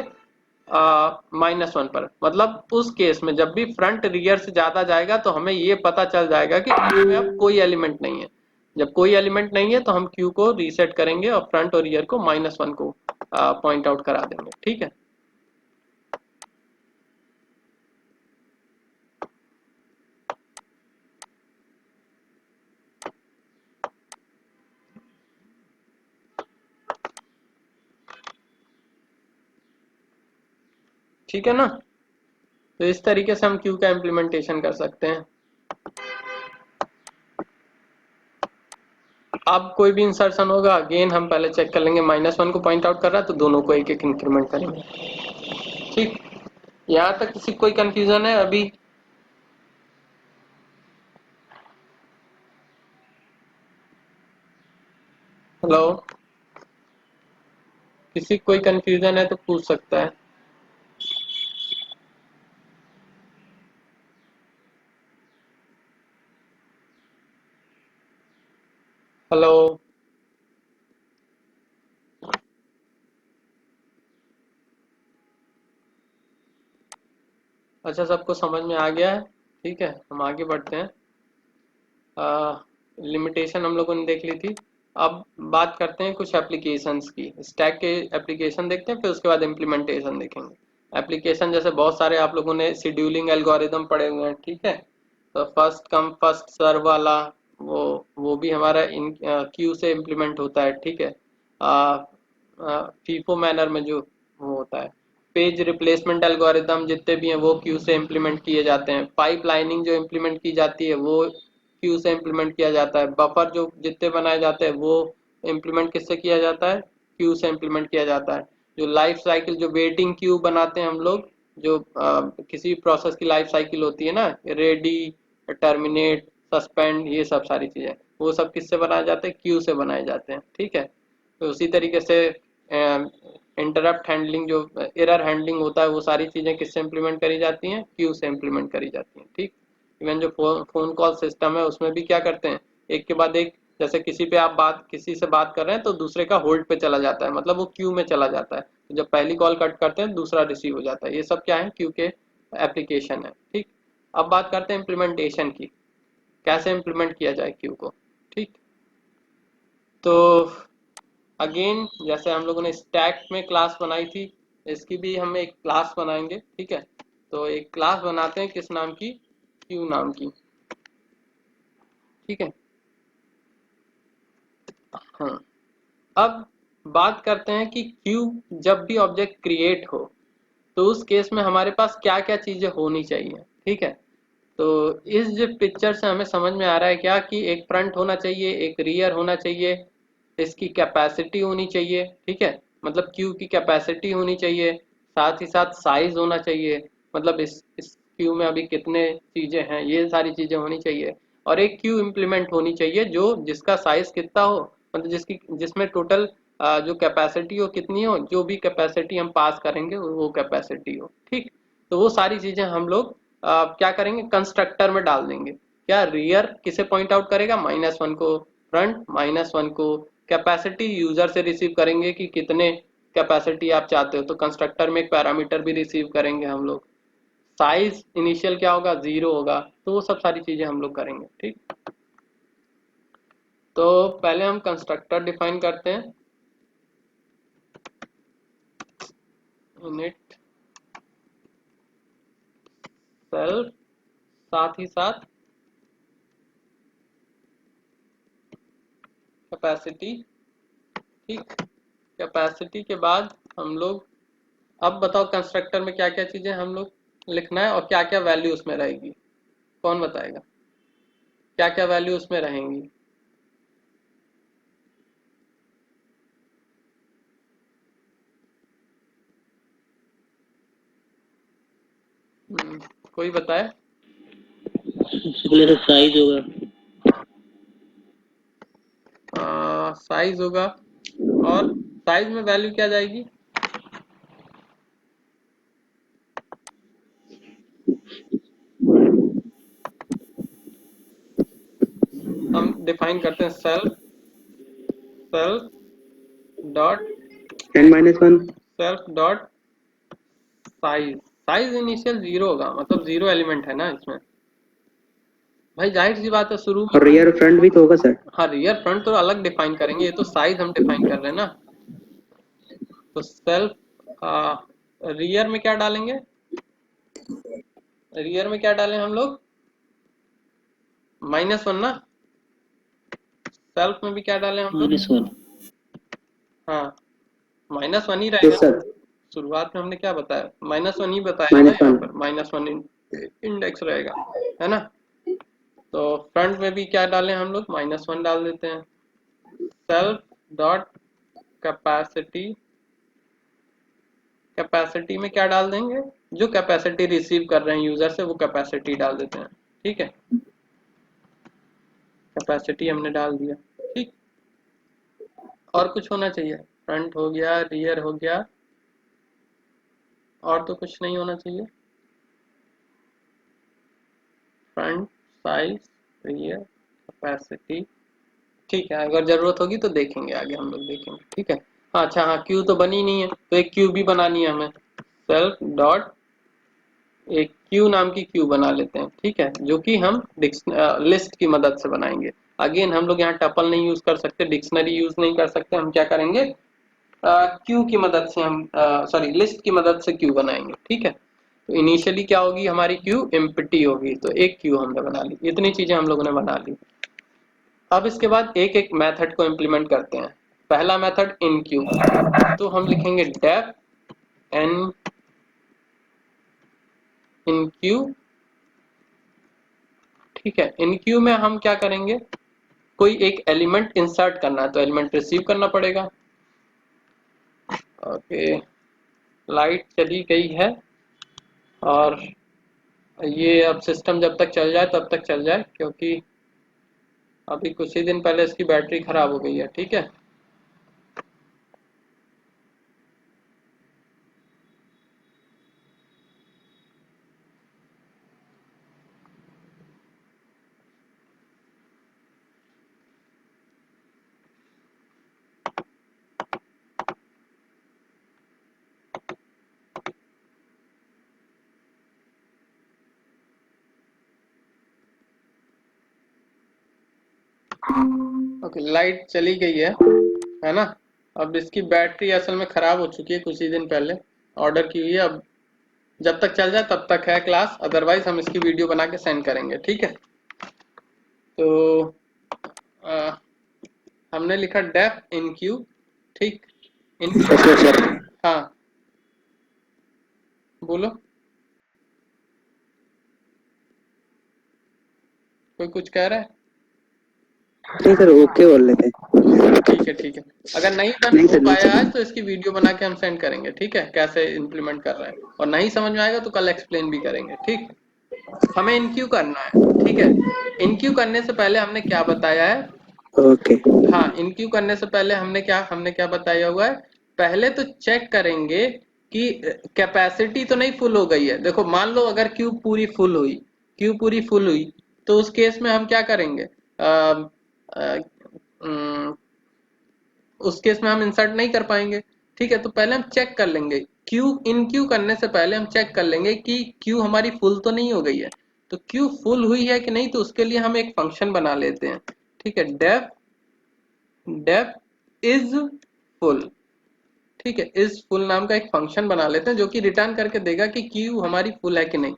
-1 पर। मतलब उस केस में जब भी फ्रंट रियर से ज्यादा जाएगा तो हमें ये पता चल जाएगा कि क्यू में अब कोई एलिमेंट नहीं है। जब कोई एलिमेंट नहीं है तो हम क्यू को रीसेट करेंगे और फ्रंट और रियर को -1 को पॉइंट आउट करा देंगे। ठीक है, ठीक है ना, तो इस तरीके से हम क्यू का इम्प्लीमेंटेशन कर सकते हैं। अब कोई भी इंसर्शन होगा, अगेन हम पहले चेक कर लेंगे, -1 को पॉइंट आउट कर रहा है तो दोनों को एक एक इंक्रीमेंट करेंगे। ठीक, यहाँ तक किसी कोई कंफ्यूजन है अभी? हेलो, किसी कोई कंफ्यूजन है तो पूछ सकता है। हेलो, अच्छा, सबको समझ में आ गया है? ठीक है, हम आगे बढ़ते हैं। लिमिटेशन हम लोगों ने देख ली थी, अब बात करते हैं कुछ एप्लीकेशंस की। स्टैक के एप्लीकेशन देखते हैं, फिर उसके बाद इम्प्लीमेंटेशन देखेंगे। एप्लीकेशन जैसे बहुत सारे आप लोगों ने शेड्यूलिंग एल्गोरिदम पढ़े हुए हैं। ठीक है, तो फर्स्ट कम फर्स्ट सर्व वाला, वो भी हमारा इन क्यू से इम्प्लीमेंट होता है। ठीक है, फीफो मैनर में जो वो होता है, पेज रिप्लेसमेंट एल्गोरिदम जितने भी हैं वो क्यू से इम्प्लीमेंट किए जाते हैं। पाइपलाइनिंग जो इम्प्लीमेंट की जाती है वो क्यू से इम्प्लीमेंट किया जाता है। बफर जो जितने बनाए जाते हैं वो इम्प्लीमेंट किससे किया जाता है, क्यू से इम्प्लीमेंट किया जाता है। जो लाइफ साइकिल, जो वेटिंग क्यू बनाते हैं हम लोग, जो किसी प्रोसेस की लाइफ साइकिल होती है ना, रेडी, टर्मिनेट, सस्पेंड, ये सब सारी चीजें, वो सब किससे बनाए जाते हैं, क्यू से बनाए जाते हैं। ठीक है, तो उसी तरीके से इंटरप्ट हैंडलिंग, जो एरर हैंडलिंग होता है, वो सारी चीजें किससे इम्प्लीमेंट करी जाती हैं, क्यू से इम्प्लीमेंट करी जाती हैं। ठीक, इवन जो फोन कॉल सिस्टम है उसमें भी क्या करते हैं, एक के बाद एक जैसे किसी से बात कर रहे हैं तो दूसरे का होल्ड पे चला जाता है, मतलब वो क्यू में चला जाता है। तो जब पहली कॉल कट करते हैं दूसरा रिसीव हो जाता है। ये सब क्या है, क्यू के एप्लीकेशन है। ठीक, अब बात करते हैं इम्प्लीमेंटेशन की, कैसे इम्प्लीमेंट किया जाए क्यू को। ठीक, तो अगेन जैसे हम लोगों ने स्टैक में क्लास बनाई थी, इसकी भी हम एक क्लास बनाएंगे। ठीक है, तो एक क्लास बनाते हैं किस नाम की, क्यू नाम की। ठीक है, हाँ, अब बात करते हैं कि क्यू जब भी ऑब्जेक्ट क्रिएट हो तो उस केस में हमारे पास क्या क्या चीजें होनी चाहिए। ठीक है, तो इस जो पिक्चर से हमें समझ में आ रहा है क्या कि एक फ्रंट होना चाहिए, एक रियर होना चाहिए, इसकी कैपेसिटी होनी चाहिए। ठीक है, मतलब क्यू की कैपेसिटी होनी चाहिए, साथ ही साथ साइज होना चाहिए, मतलब इस क्यू में अभी कितने चीजें हैं, ये सारी चीजें होनी चाहिए। और एक क्यू इम्प्लीमेंट होनी चाहिए जो जिसका साइज कितना हो, मतलब जिसमें टोटल जो कैपेसिटी हो कितनी हो, जो भी कैपेसिटी हम पास करेंगे वो कैपेसिटी हो। ठीक, तो वो सारी चीजें हम लोग क्या करेंगे, कंस्ट्रक्टर में डाल देंगे। क्या रियर किसे पॉइंट आउट करेगा, -1 को, फ्रंट -1 को। कैपेसिटी यूजर से रिसीव करेंगे कि कितने कैपेसिटी आप चाहते हो, तो कंस्ट्रक्टर में एक पैरामीटर भी रिसीव करेंगे हम लोग। साइज इनिशियल क्या होगा, 0 होगा। तो वो सब सारी चीजें हम लोग करेंगे। ठीक, तो पहले हम कंस्ट्रक्टर डिफाइन करते हैं, इनिट सेल्फ, साथ ही साथ कैपेसिटी। ठीक, कैपेसिटी के बाद हम लोग, अब बताओ कंस्ट्रक्टर में क्या क्या चीजें हम लोग लिखना है और क्या क्या वैल्यू उसमें रहेगी, कौन बताएगा, क्या क्या वैल्यू उसमें रहेंगी। कोई बताए। पहले तो साइज होगा, साइज होगा, और साइज में वैल्यू क्या जाएगी, हम डिफाइन करते हैं self, self dot, n-1 self dot size. Size initial 0 होगा, मतलब 0 एलिमेंट है ना इसमें। भाई जाहिर सी बात है शुरू में और हम, रियर फ्रंट भी तो होगा सर। हाँ रियर फ्रंट तो अलग डिफाइन करेंगे, ये तो साइज हम डिफाइन कर रहे हैं ना। तो सेल्फ रियर में क्या डालेंगे, रियर में क्या डालें हम लोग, -1 ना। सेल्फ में भी क्या डालें हम लोग, -1 हाँ -1 ही यस रहेगा। सर, शुरुआत में हमने क्या बताया, -1 ही बताया ना, यहाँ -1 पर -1 इंडेक्स रहेगा, है ना। तो फ्रंट में भी क्या डालें हम लोग, -1 डाल देते हैं। सेल्फ डॉट कैपेसिटी, कैपेसिटी में क्या डाल देंगे, जो कैपेसिटी रिसीव कर रहे हैं यूजर से वो कैपेसिटी डाल देते हैं। ठीक है, कैपेसिटी हमने डाल दिया। ठीक, और कुछ होना चाहिए, फ्रंट हो गया, रियर हो गया, और तो कुछ नहीं होना चाहिए। Front, size, rear, capacity. ठीक है, अगर जरूरत होगी तो देखेंगे आगे, हम लोग देखेंगे। ठीक है, हाँ अच्छा, हाँ क्यू तो बनी नहीं है तो एक क्यू भी बनानी है हमें। सेल्फ डॉट, एक क्यू नाम की क्यू बना लेते हैं। ठीक है, जो कि हम लिस्ट की मदद से बनाएंगे। अगेन हम लोग यहाँ टपल नहीं यूज कर सकते, डिक्शनरी यूज नहीं कर सकते, हम क्या करेंगे, क्यू की मदद से हम, सॉरी लिस्ट की मदद से क्यू बनाएंगे। ठीक है, तो इनिशियली क्या होगी हमारी क्यू, एम्प्टी होगी, तो एक क्यू हमने बना ली। इतनी चीजें हम लोगों ने बना ली। अब इसके बाद एक एक मेथड को इम्प्लीमेंट करते हैं। पहला मेथड इन क्यू, तो हम लिखेंगे डेफ एन इन क्यू। ठीक है, इन क्यू में हम क्या करेंगे, कोई एक एलिमेंट इंसर्ट करना है तो एलिमेंट रिसीव करना पड़ेगा। ओके, लाइट चली गई है, और ये अब सिस्टम जब तक चल जाए तब तक चल जाए, क्योंकि अभी कुछ ही दिन पहले इसकी बैटरी खराब हो गई है। ठीक है, ओके, लाइट चली गई है ना। अब इसकी बैटरी असल में ख़राब हो चुकी है, कुछ ही दिन पहले ऑर्डर की हुई है। अब जब तक चल जाए तब तक है क्लास, अदरवाइज हम इसकी वीडियो बना के सेंड करेंगे, ठीक है। तो आ, हमने लिखा डेफ इन क्यू, ठीक। In yes yes sir. हाँ, बोलो, कोई कुछ कह रहा है? नहीं सर, ओके बोल रहे थे। ठीक है ठीक है। अगर नहीं डन नहीं हो सर, नहीं पाया आज सर। तो इसकी वीडियो बना के हम सेंड करेंगे, ठीक है, कैसे इम्प्लीमेंट कर रहे हैं। और नहीं समझ में आएगा तो कल एक्सप्लेन भी करेंगे, ठीक। हमें इनक्यू करना है, ठीक है। इनक्यू करने से पहले हमने क्या बताया है? ओके। हाँ, इनक्यू करने से पहले हमने क्या बताया हुआ है? पहले तो चेक करेंगे कि कैपेसिटी तो नहीं फुल हो गई है। देखो, मान लो अगर क्यू पूरी फुल हुई, क्यू पूरी फुल हुई, तो उस केस में हम क्या करेंगे? उस केस में हम इंसर्ट नहीं कर पाएंगे, ठीक है। तो पहले हम चेक कर लेंगे, क्यू इन क्यू करने से पहले हम चेक कर लेंगे कि क्यू हमारी फुल तो नहीं हो गई है। तो क्यू फुल हुई है कि नहीं, तो उसके लिए हम एक फंक्शन बना लेते हैं, ठीक है। डेफ डेफ इज फुल, ठीक है। इस फुल नाम का एक फंक्शन बना लेते हैं जो कि रिटर्न करके देगा कि क्यू हमारी फुल है कि नहीं।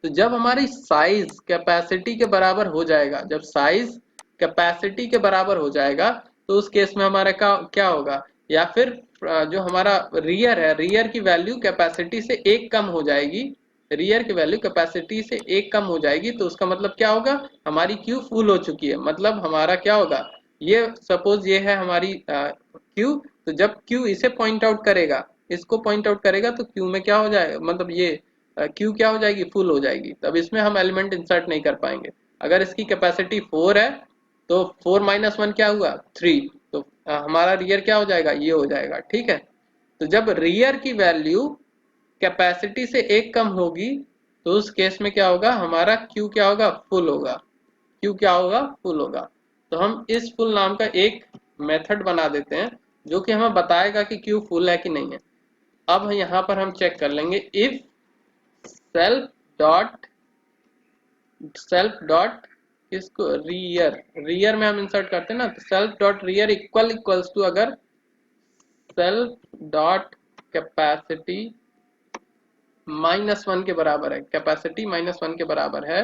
तो जब हमारी साइज कैपेसिटी के बराबर हो जाएगा, जब साइज कैपेसिटी के बराबर हो जाएगा, तो उस केस में हमारा क्या होगा? या फिर जो हमारा रियर है, रियर की वैल्यू कैपेसिटी से एक कम हो जाएगी, रियर की वैल्यू कैपेसिटी से एक कम हो जाएगी, तो उसका मतलब क्या होगा? हमारी क्यू फुल हो चुकी है। मतलब हमारा क्या होगा? ये सपोज ये है हमारी क्यू। तो जब क्यू इसे पॉइंट आउट करेगा, इसको पॉइंट आउट करेगा, तो क्यू में क्या हो जाएगा? मतलब ये क्यू क्या हो जाएगी? फुल हो जाएगी। तब इसमें हम एलिमेंट इंसर्ट नहीं कर पाएंगे। अगर इसकी कैपेसिटी 4 है तो 4 माइनस 1 क्या हुआ? 3। तो हमारा रियर क्या हो जाएगा? ये हो जाएगा, ठीक है। तो जब रियर की वैल्यू कैपेसिटी से एक कम होगी, तो उस केस में क्या होगा? हमारा क्यू क्या होगा? फुल होगा। क्यू क्या होगा? फुल होगा। तो हम इस फुल नाम का एक मेथड बना देते हैं जो कि हमें बताएगा कि क्यू फुल है कि नहीं है। अब यहाँ पर हम चेक कर लेंगे, इफ सेल्फ डॉट इसको रियर, रियर में हम इंसर्ट करते हैं ना, तो self dot rear equals to, अगर सेल्फ डॉट कैपेसिटी -1 के बराबर है, कैपेसिटी -1 के बराबर है,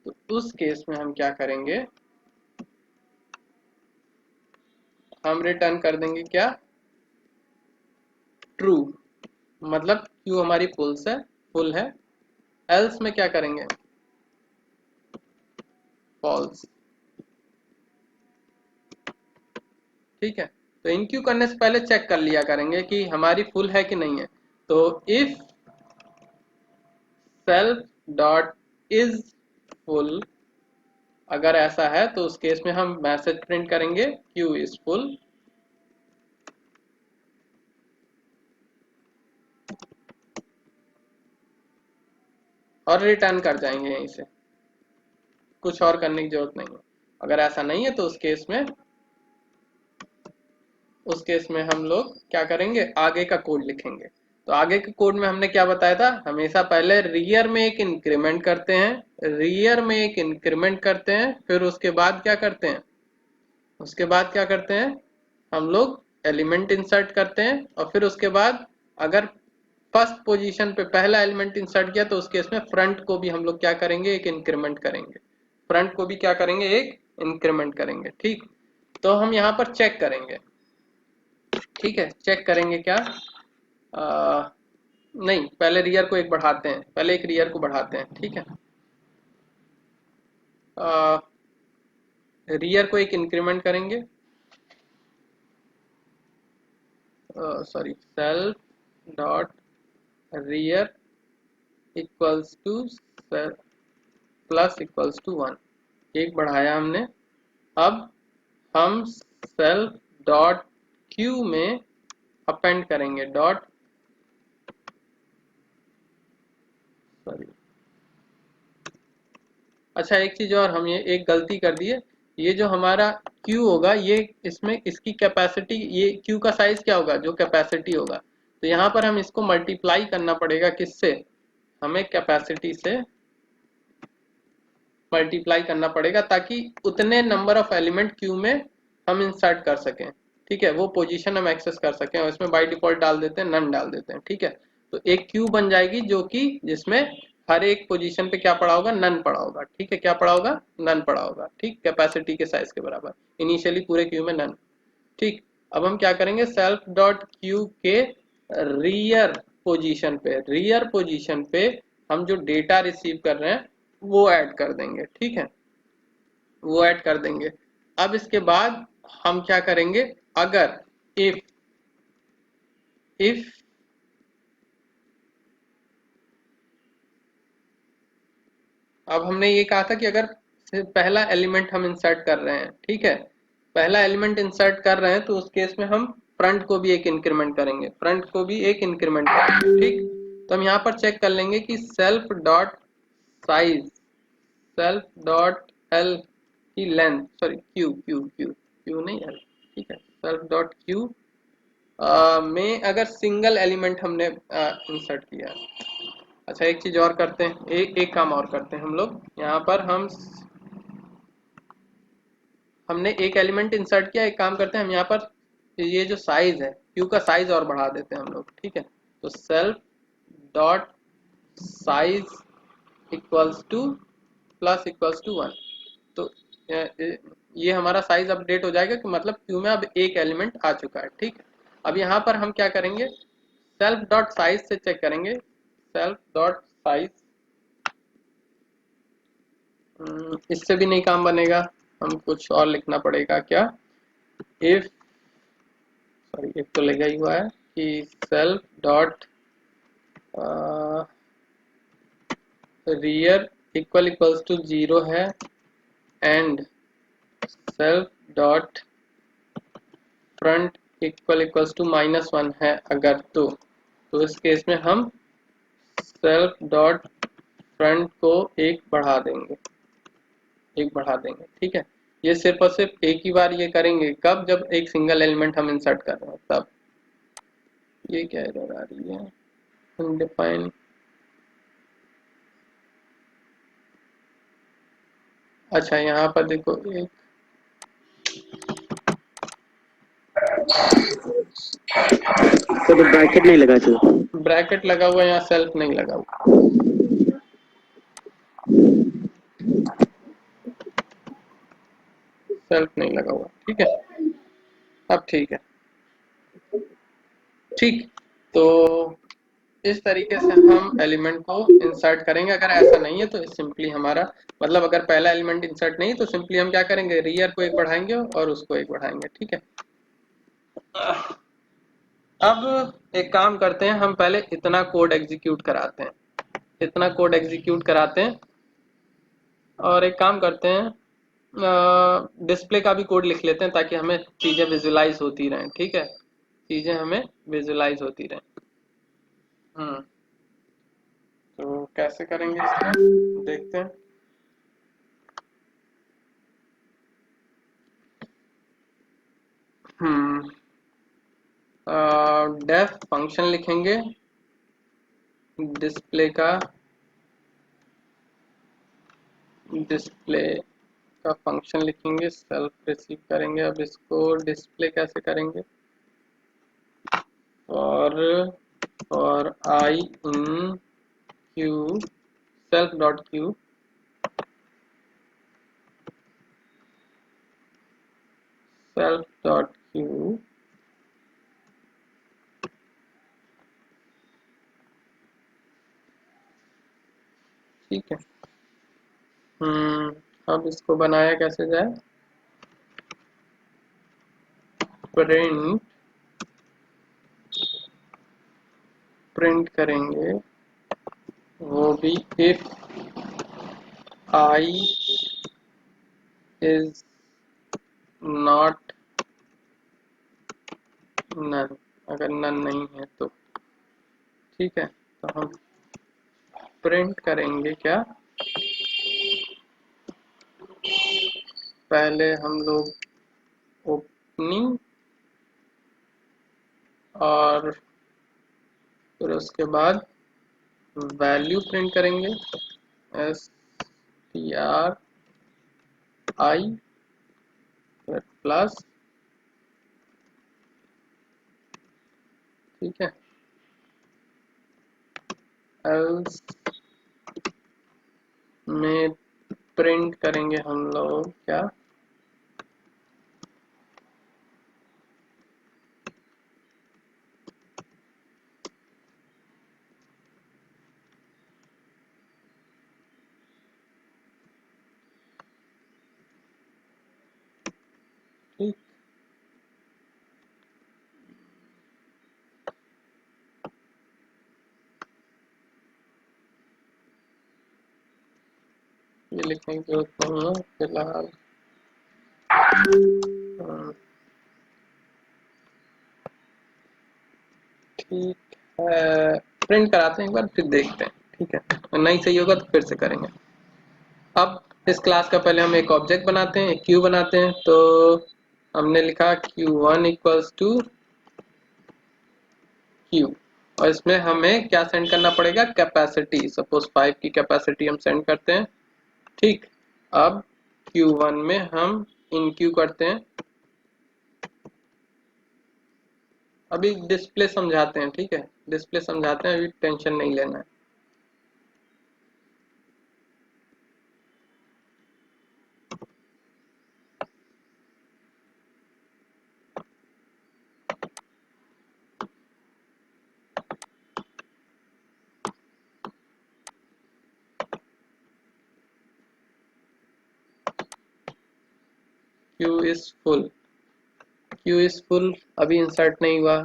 तो उस केस में हम क्या करेंगे? हम रिटर्न कर देंगे क्या? ट्रू। मतलब क्यू हमारी फुल है। एल्स में क्या करेंगे? फॉल्स, ठीक है। तो इनक्यू करने से पहले चेक कर लिया करेंगे कि हमारी फुल है कि नहीं है। तो if self dot is full, अगर ऐसा है तो उस केस में हम मैसेज प्रिंट करेंगे क्यू इज फुल, और रिटर्न कर जाएंगे यहीं से, कुछ और करने की जरूरत नहीं है। अगर ऐसा नहीं है तो उस केस में हम लोग क्या करेंगे? आगे का कोड लिखेंगे। तो आगे के कोड में हमने क्या बताया था? हमेशा पहले रियर में एक इंक्रीमेंट करते हैं, रियर में एक इंक्रीमेंट करते हैं, फिर उसके बाद क्या करते हैं? उसके बाद क्या करते हैं? हम लोग एलिमेंट इंसर्ट करते हैं, और फिर उसके बाद अगर फर्स्ट पोजीशन पे पहला एलिमेंट इंसर्ट किया तो उस केस में फ्रंट को भी हम लोग क्या करेंगे? एक इंक्रीमेंट करेंगे। फ्रंट को भी क्या करेंगे? एक इंक्रीमेंट करेंगे, ठीक। तो हम यहाँ पर चेक करेंगे, ठीक है। चेक करेंगे क्या? आ, नहीं, पहले रियर को एक बढ़ाते हैं, पहले एक रियर को बढ़ाते हैं, ठीक है। रियर को एक इंक्रीमेंट करेंगे, sorry, self dot rear equals to plus equals to 1, एक बढ़ाया हमने। अब हम सेल्फ डॉट क्यू में अपेंड करेंगे डॉट, सॉरी, अच्छा एक चीज और, हम ये एक गलती कर दिए। ये जो हमारा Q होगा, ये इसमें इसकी कैपेसिटी, ये Q का साइज क्या होगा? जो कैपेसिटी होगा। तो यहाँ पर हम इसको मल्टीप्लाई करना पड़ेगा किससे? हमें कैपेसिटी से मल्टीप्लाई करना पड़ेगा ताकि उतने नंबर ऑफ एलिमेंट क्यू में हम इंसर्ट कर सकें। ठीक है, वो पोजीशन हम एक्सेस कर सकें, और इसमें बाय डिफॉल्ट डाल देते हैं, नन डाल देते हैं। ठीक है, तो एक क्यू बन जाएगी जो कि जिसमें हर एक पोजीशन पे क्या पड़ा होगा, नन पड़ा होगा। ठीक है, क्या पड़ा होगा, नन पड़ा होगा। ठीक, कैपेसिटी के साइज के बराबर, इनिशियली पूरे क्यू में नन। ठीक, अब हम क्या करेंगे, सेल्फ डॉट क्यू के रियर पोजीशन पे हम जो डेटा रिसीव कर रहे हैं वो ऐड कर देंगे। ठीक है, वो ऐड कर देंगे। अब इसके बाद हम क्या करेंगे, अगर इफ अब हमने ये कहा था कि अगर पहला एलिमेंट हम इंसर्ट कर रहे हैं, ठीक है, पहला एलिमेंट इंसर्ट कर रहे हैं तो उस केस में हम फ्रंट को भी एक इंक्रीमेंट करेंगे, फ्रंट को भी एक इंक्रीमेंट करेंगे। ठीक, तो हम यहाँ पर चेक कर लेंगे कि self dot size, self dot L की length, sorry Q Q Q Q नहीं एल। ठीक है, सेल्फ डॉट क्यू में अगर सिंगल एलिमेंट हमने इंसर्ट किया है। अच्छा, एक चीज और करते हैं, एक काम और करते हैं हम लोग, यहाँ पर हमने एक एलिमेंट इंसर्ट किया, एक काम करते हैं हम यहाँ पर ये जो साइज है क्यू का साइज और बढ़ा देते हैं हम लोग। ठीक है, तो self dot size equals to plus equals to 1। तो ये हमारा साइज अपडेट हो जाएगा कि मतलब क्यू में अब एक एलिमेंट आ चुका है। ठीक है, अब यहाँ पर हम क्या करेंगे, सेल्फ डॉट साइज से चेक करेंगे, सेल्फ डॉट साइज, इससे भी नहीं काम बनेगा, हम कुछ और लिखना पड़ेगा। क्या, इफ, सॉरी एक तो लगा ही हुआ है कि self dot rear equals to 0 है and self dot front equals to -1 है अगर, तो इस केस में हम सेल्फ डॉट फ्रंट को एक बढ़ा देंगे, एक बढ़ा देंगे। ठीक है, ये सिर्फ और सिर्फ एक ही बार ये करेंगे, कब, जब एक सिंगल एलिमेंट हम इंसर्ट कर रहे हैं तब। ये क्या एरर आ रही है, अनडिफाइंड। अच्छा, यहाँ पर देखो एक तो ब्रैकेट नहीं लगा था, ब्रैकेट लगा हुआ है, यहाँ सेल्फ नहीं लगा हुआ, सेल्फ नहीं लगा हुआ। ठीक है, अब ठीक है। ठीक, तो इस तरीके से हम एलिमेंट को इंसर्ट करेंगे। अगर ऐसा नहीं है तो सिंपली हमारा मतलब अगर पहला एलिमेंट इंसर्ट नहीं तो सिंपली हम क्या करेंगे, रियर को एक बढ़ाएंगे और उसको एक बढ़ाएंगे। ठीक है, अब एक काम करते हैं, हम पहले इतना कोड एग्जीक्यूट कराते हैं, इतना कोड एग्जीक्यूट कराते हैं, और एक काम करते हैं, डिस्प्ले का भी कोड लिख लेते हैं ताकि हमें चीज़ें विजुलाइज होती रहें। ठीक है, चीज़ें हमें विजुलाइज होती रहें। तो कैसे करेंगे इसको, देखते हैं। डेफ फंक्शन लिखेंगे, डिस्प्ले का फंक्शन लिखेंगे, सेल्फ रिसीव करेंगे। अब इसको डिस्प्ले कैसे करेंगे, और i in Q, self dot Q, self dot Q ठीक है। अब इसको बनाया कैसे जाए, प्रिंट, प्रिंट करेंगे वो भी if I is not none, अगर नन नहीं है तो। ठीक है, तो हम प्रिंट करेंगे क्या, पहले हम लोग ओपनिंग और फिर उसके बाद वैल्यू प्रिंट करेंगे, एस TRI प्लस, ठीक है, एल्स में प्रिंट करेंगे हम लोग क्या, ठीक। ये लिखने की जरूरत नहीं है फिलहाल। ठीक है, प्रिंट कराते हैं एक बार फिर देखते हैं, ठीक है, नहीं सही होगा तो फिर से करेंगे। अब इस क्लास का पहले हम एक ऑब्जेक्ट बनाते हैं, एक क्यू बनाते हैं। तो हमने लिखा Q1 इक्वल्स टू Q, और इसमें हमें क्या सेंड करना पड़ेगा, कैपेसिटी। सपोज 5 की कैपेसिटी हम सेंड करते हैं, ठीक। अब Q1 में हम इन क्यू करते हैं। अभी डिस्प्ले समझाते हैं, ठीक है, डिस्प्ले समझाते हैं, अभी टेंशन नहीं लेना है। Q is full, Q is full अभी इंसर्ट नहीं हुआ।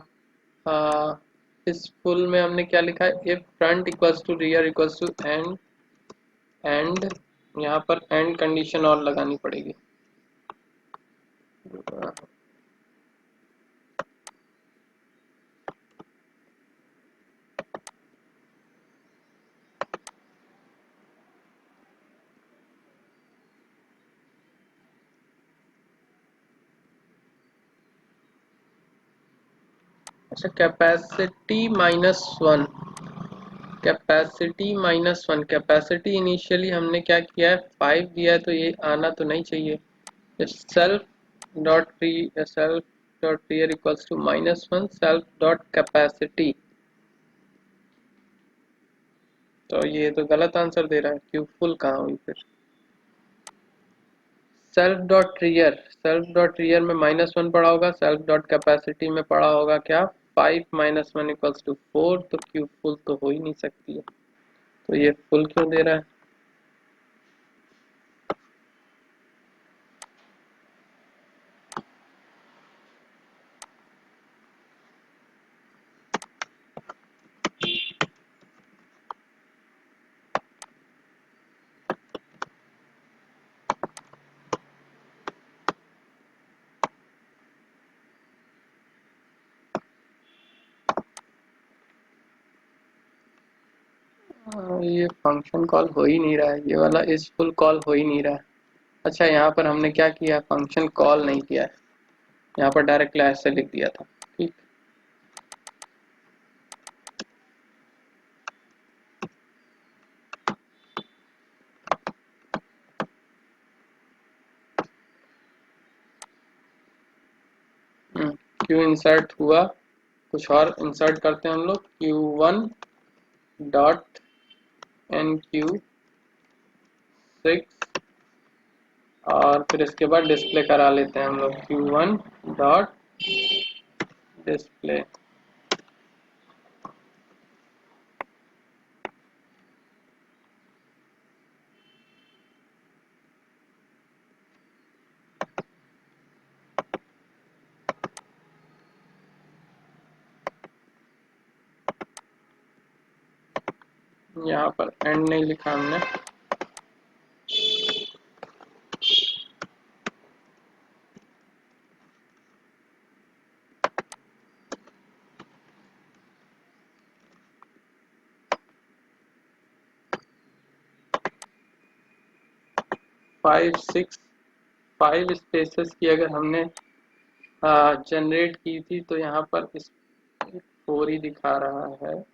इस फुल में हमने क्या लिखा है, if front equals to rear equals to and, and यहाँ पर एंड कंडीशन और लगानी पड़ेगी। अच्छा, कैपेसिटी इनिशियली हमने क्या किया है, 5 दिया है, तो ये आना तो नहीं चाहिए। Self dot rear equals to -1 self dot capacity, तो ये तो गलत आंसर दे रहा है, क्यों फुल कहाँ हुई फिर। सेल्फ डॉट रियर में -1 पड़ा होगा, सेल्फ डॉट कैपेसिटी में पड़ा होगा क्या, 5 -1 इक्वल्स टू 4, तो क्यू फुल तो हो ही नहीं सकती है, तो ये फुल क्यों दे रहा है। ये फंक्शन कॉल हो ही नहीं रहा है, ये वाला इस फुल कॉल हो ही नहीं रहा है। अच्छा, यहाँ पर हमने क्या किया, फंक्शन कॉल नहीं किया है, यहाँ पर डायरेक्ट ऐसे लिख दिया था, ठीक। क्यू इंसर्ट हुआ, कुछ और इंसर्ट करते हैं हम लोग, Q1 डॉट NQ6, और फिर इसके बाद डिस्प्ले करा लेते हैं हम लोग, Q1 डॉट डिस्प्ले। यहाँ पर एंड नहीं लिखा हमने, 5 स्पेसेस की अगर हमने जनरेट की थी, तो यहाँ पर इस 4 ही दिखा रहा है।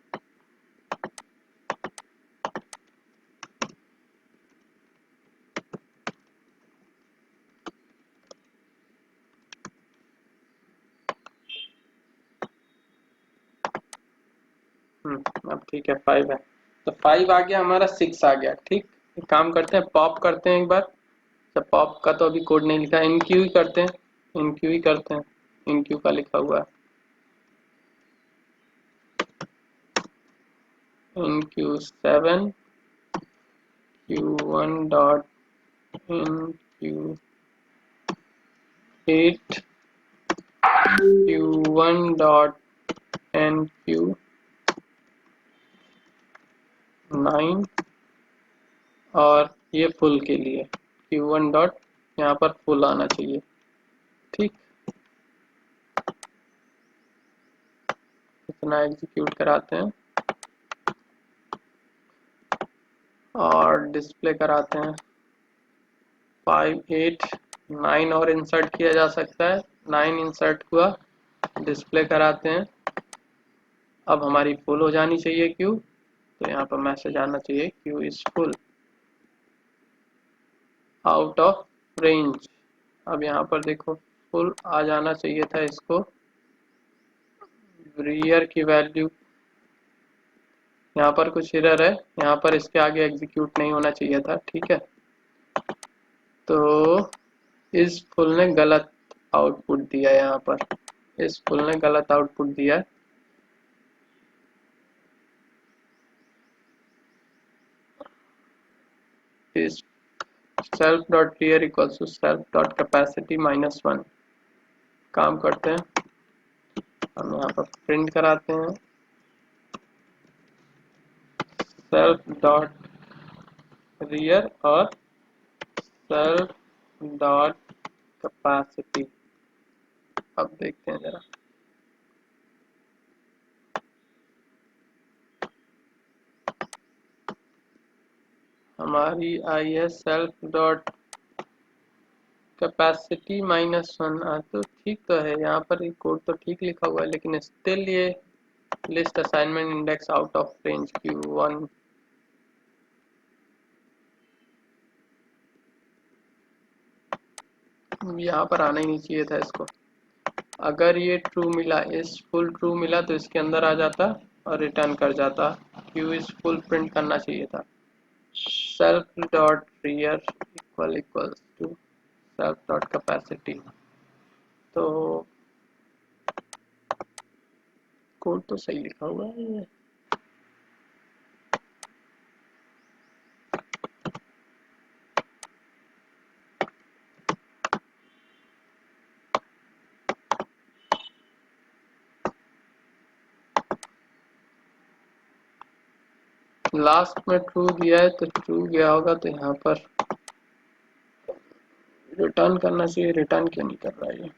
अब ठीक है 5 है, तो 5 आ गया हमारा, 6 आ गया। ठीक, एक काम करते हैं, पॉप करते हैं एक बार। अच्छा, पॉप का तो अभी कोड नहीं लिखा, इनक्यू ही करते हैं, इनक्यू ही करते हैं, इनक्यू का लिखा हुआ है, enqueue 7 Q1 dot enqueue 8 Q1 dot NQ 9, और ये फुल के लिए Q1 डॉट, यहाँ पर फुल आना चाहिए। ठीक, इतना एग्जीक्यूट कराते हैं और डिस्प्ले कराते हैं 5 8 9, और इंसर्ट किया जा सकता है, 9 इंसर्ट हुआ, डिस्प्ले कराते हैं। अब हमारी फुल हो जानी चाहिए क्यू, तो यहाँ पर मैसेज आना चाहिए Q is full, out of range. अब यहाँ पर देखो फुल आ जाना चाहिए था, इसको रियर की वैल्यू, यहाँ पर कुछ एरर है, यहाँ पर इसके आगे एग्जीक्यूट नहीं होना चाहिए था। ठीक है, तो इस फुल ने गलत आउटपुट दिया, यहाँ पर इस फुल ने गलत आउटपुट दिया। इस self dot clear equals to self dot capacity -1। काम करते हैं, हम यहाँ पर प्रिंट कराते हैं सेल्फ डॉट रियर और सेल्फ डॉट कैपेसिटी। अब देखते हैं जरा, हमारी आई है सेल्फ डॉट कैपेसिटी -1। तो ठीक तो है, यहाँ पर कोड तो ठीक लिखा हुआ है, लेकिन स्टिल ये list assignment index out of range Q1, यहाँ पर आना ही नहीं चाहिए था इसको। अगर ये ट्रू मिला, इस फुल ट्रू मिला, तो इसके अंदर आ जाता और रिटर्न कर जाता, क्यू इज फुल प्रिंट करना चाहिए था। Self dot rear equals to self dot capacity. तो कोड तो सही लिखा हुआ है। लास्ट में ट्रू दिया है, तो ट्रू गया होगा, तो यहाँ पर रिटर्न करना चाहिए, रिटर्न क्यों नहीं कर रहा है ये।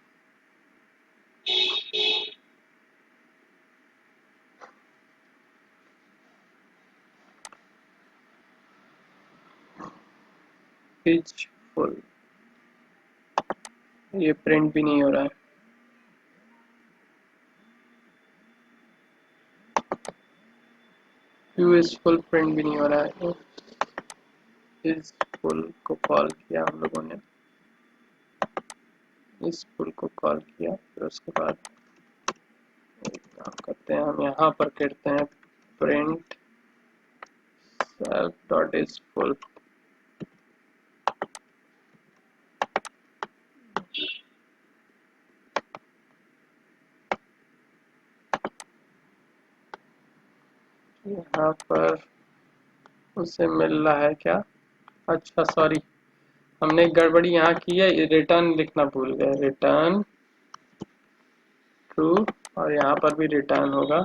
इज फुल, ये प्रिंट भी नहीं हो रहा है। क्यू इज फुल प्रिंट भी नहीं हो रहा है। इस फुल को कॉल किया हम लोगों ने, इस फुल को कॉल किया, फिर उसके बाद एक काम करते हैं, हम यहाँ पर करते हैं print self dot is full. यहाँ पर उसे मिल रहा है क्या, अच्छा सॉरी, हमने एक गड़बड़ी यहाँ की है, रिटर्न लिखना भूल गए, रिटर्न ट्रू, और यहाँ पर भी रिटर्न होगा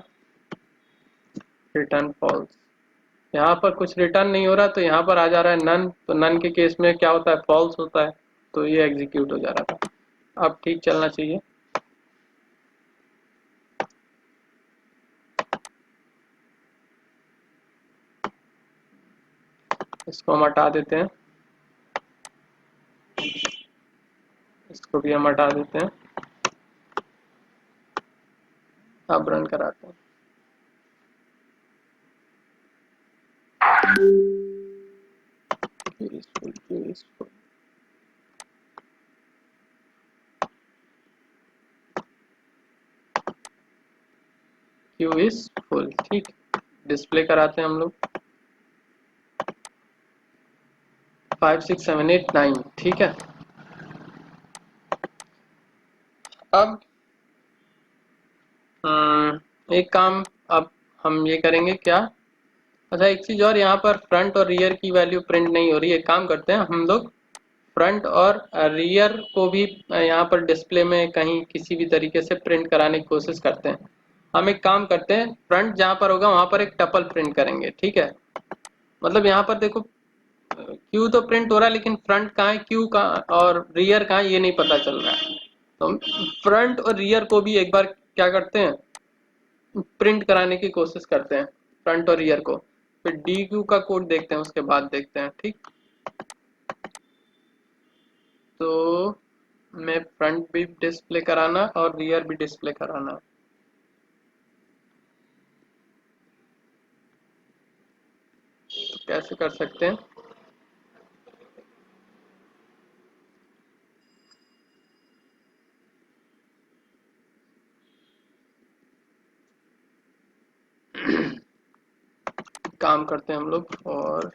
रिटर्न फॉल्स। यहाँ पर कुछ रिटर्न नहीं हो रहा, तो यहाँ पर आ जा रहा है नन, तो नन के केस में क्या होता है, फॉल्स होता है, तो ये एग्जीक्यूट हो जा रहा था। अब ठीक चलना चाहिए। इसको हम हटा देते हैं, इसको भी हम हटा देते हैं। अब रन कराते हैं। क्यू इज फुल, ठीक। डिस्प्ले कराते हैं हम लोग 5 6 7 8 9, ठीक है। अब एक काम अब हम ये करेंगे क्या, अच्छा एक चीज और, यहाँ पर फ्रंट और रियर की वैल्यू प्रिंट नहीं हो रही है। एक काम करते हैं हम लोग, फ्रंट और रियर को भी यहाँ पर डिस्प्ले में कहीं किसी भी तरीके से प्रिंट कराने की कोशिश करते हैं। हम एक काम करते हैं, फ्रंट जहाँ पर होगा वहां पर एक टपल प्रिंट करेंगे, ठीक है। मतलब यहाँ पर देखो क्यू तो प्रिंट हो रहा है, लेकिन फ्रंट कहाँ है, क्यू कहाँ और रियर कहाँ है, ये नहीं पता चल रहा है। तो हम फ्रंट और रियर को भी एक बार क्या करते हैं, प्रिंट कराने की कोशिश करते हैं, फ्रंट और रियर को। फिर डी क्यू का कोड देखते हैं, उसके बाद देखते हैं, ठीक। तो मैं फ्रंट भी डिस्प्ले कराना और रियर भी डिस्प्ले कराना है। तो कैसे कर सकते हैं, काम करते हैं हम लोग, और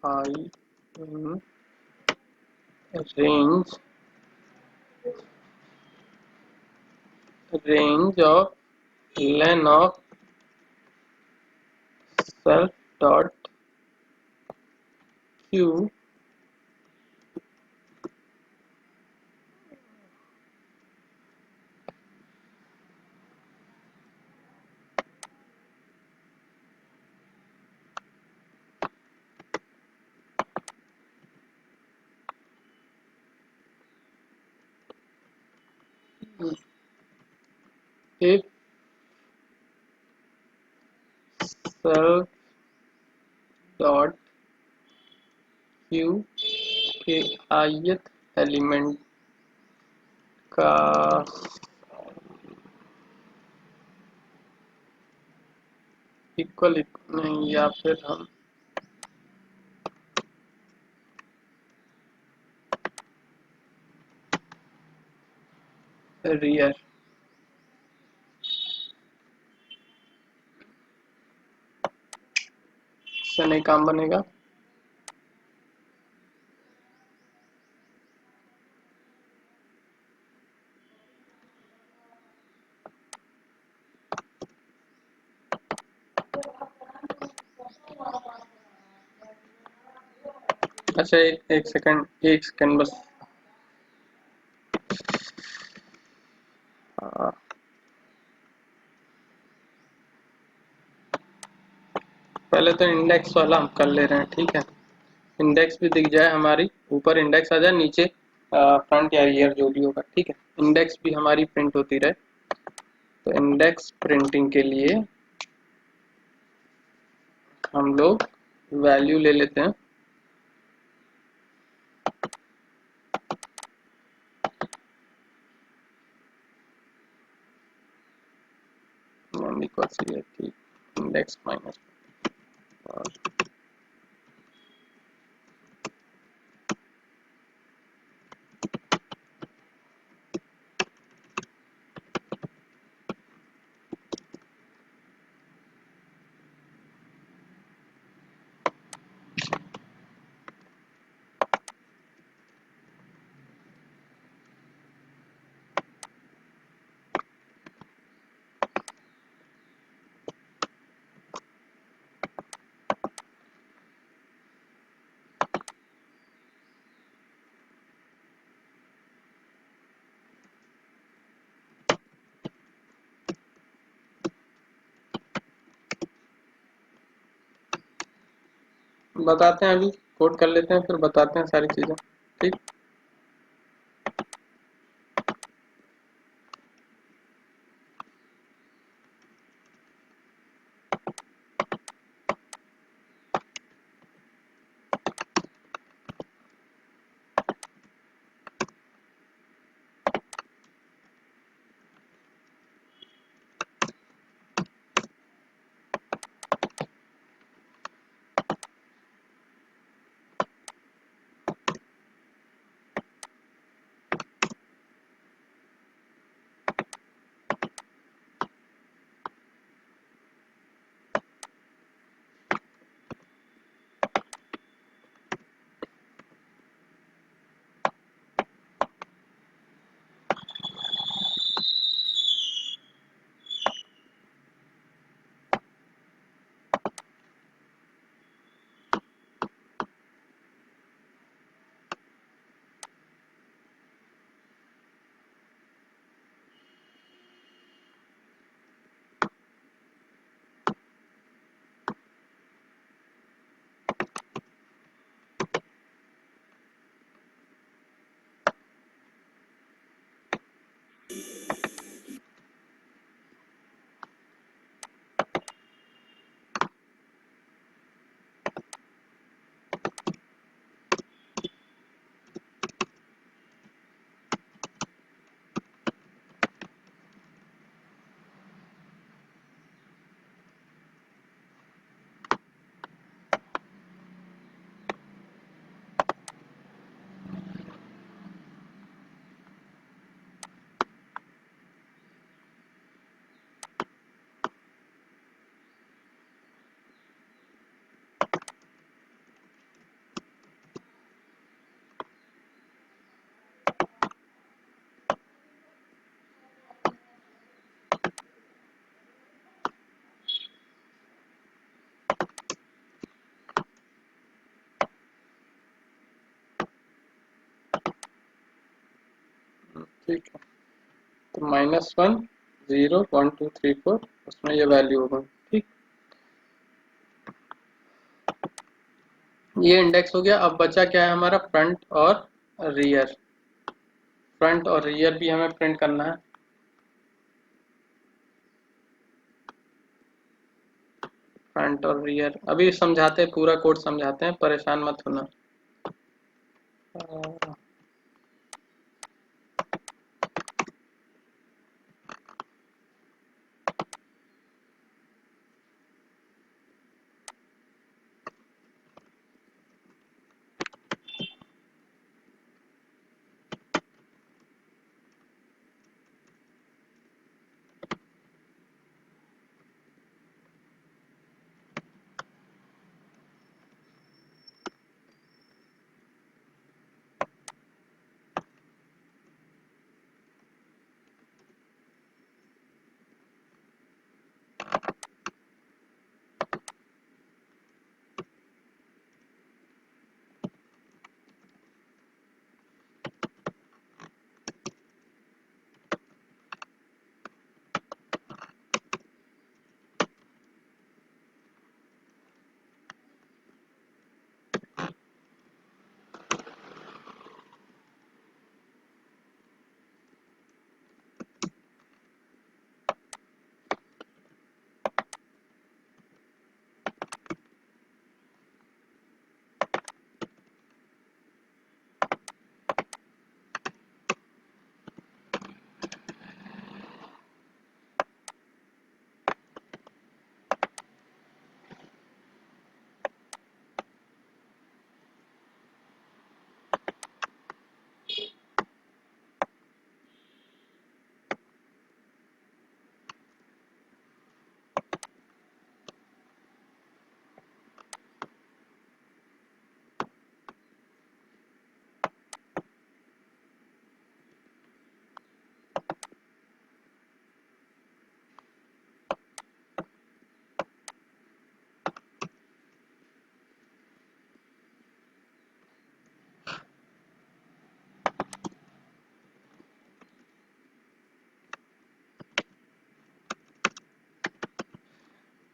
i range of len of self dot Q if self dot Q के ith एलिमेंट का इक्वल नहीं, या फिर हम रियर से नहीं काम बनेगा। अच्छा एक सेकंड बस। हाँ, पहले तो इंडेक्स वाला हम कर ले रहे हैं, ठीक है। इंडेक्स भी दिख जाए हमारी, ऊपर इंडेक्स आ जाए, नीचे फ्रंट या रियर जो भी होगा, ठीक है। इंडेक्स भी हमारी प्रिंट होती रहे। तो इंडेक्स प्रिंटिंग के लिए हम लोग वैल्यू ले लेते हैं, इंडेक्स माइनस। बताते हैं, अभी कोड कर लेते हैं, फिर बताते हैं सारी चीजें, ठीक। ठीक है, तो -1 0 1 2 3 4 उसमें ये वैल्यू होगा। ठीक, ये इंडेक्स हो गया। अब बचा क्या है हमारा, फ्रंट और रियर। फ्रंट और रियर भी हमें प्रिंट करना है। फ्रंट और रियर अभी समझाते हैं, पूरा कोड समझाते हैं, परेशान मत होना।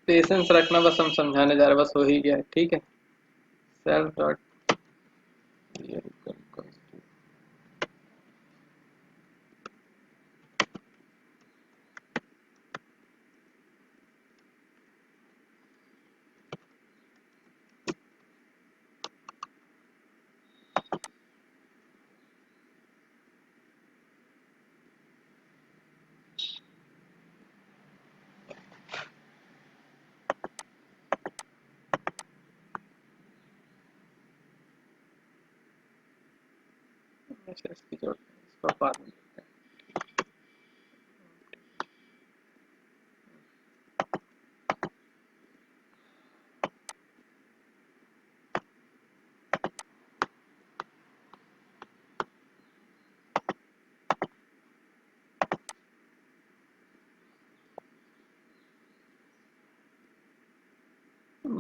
पेशेंस रखना, बस हम समझाने जा रहे हैं, बस हो ही गया है। ठीक है, सेल्फ डॉट इसकी जरूरत नहीं, इसको बाद में देखते हैं।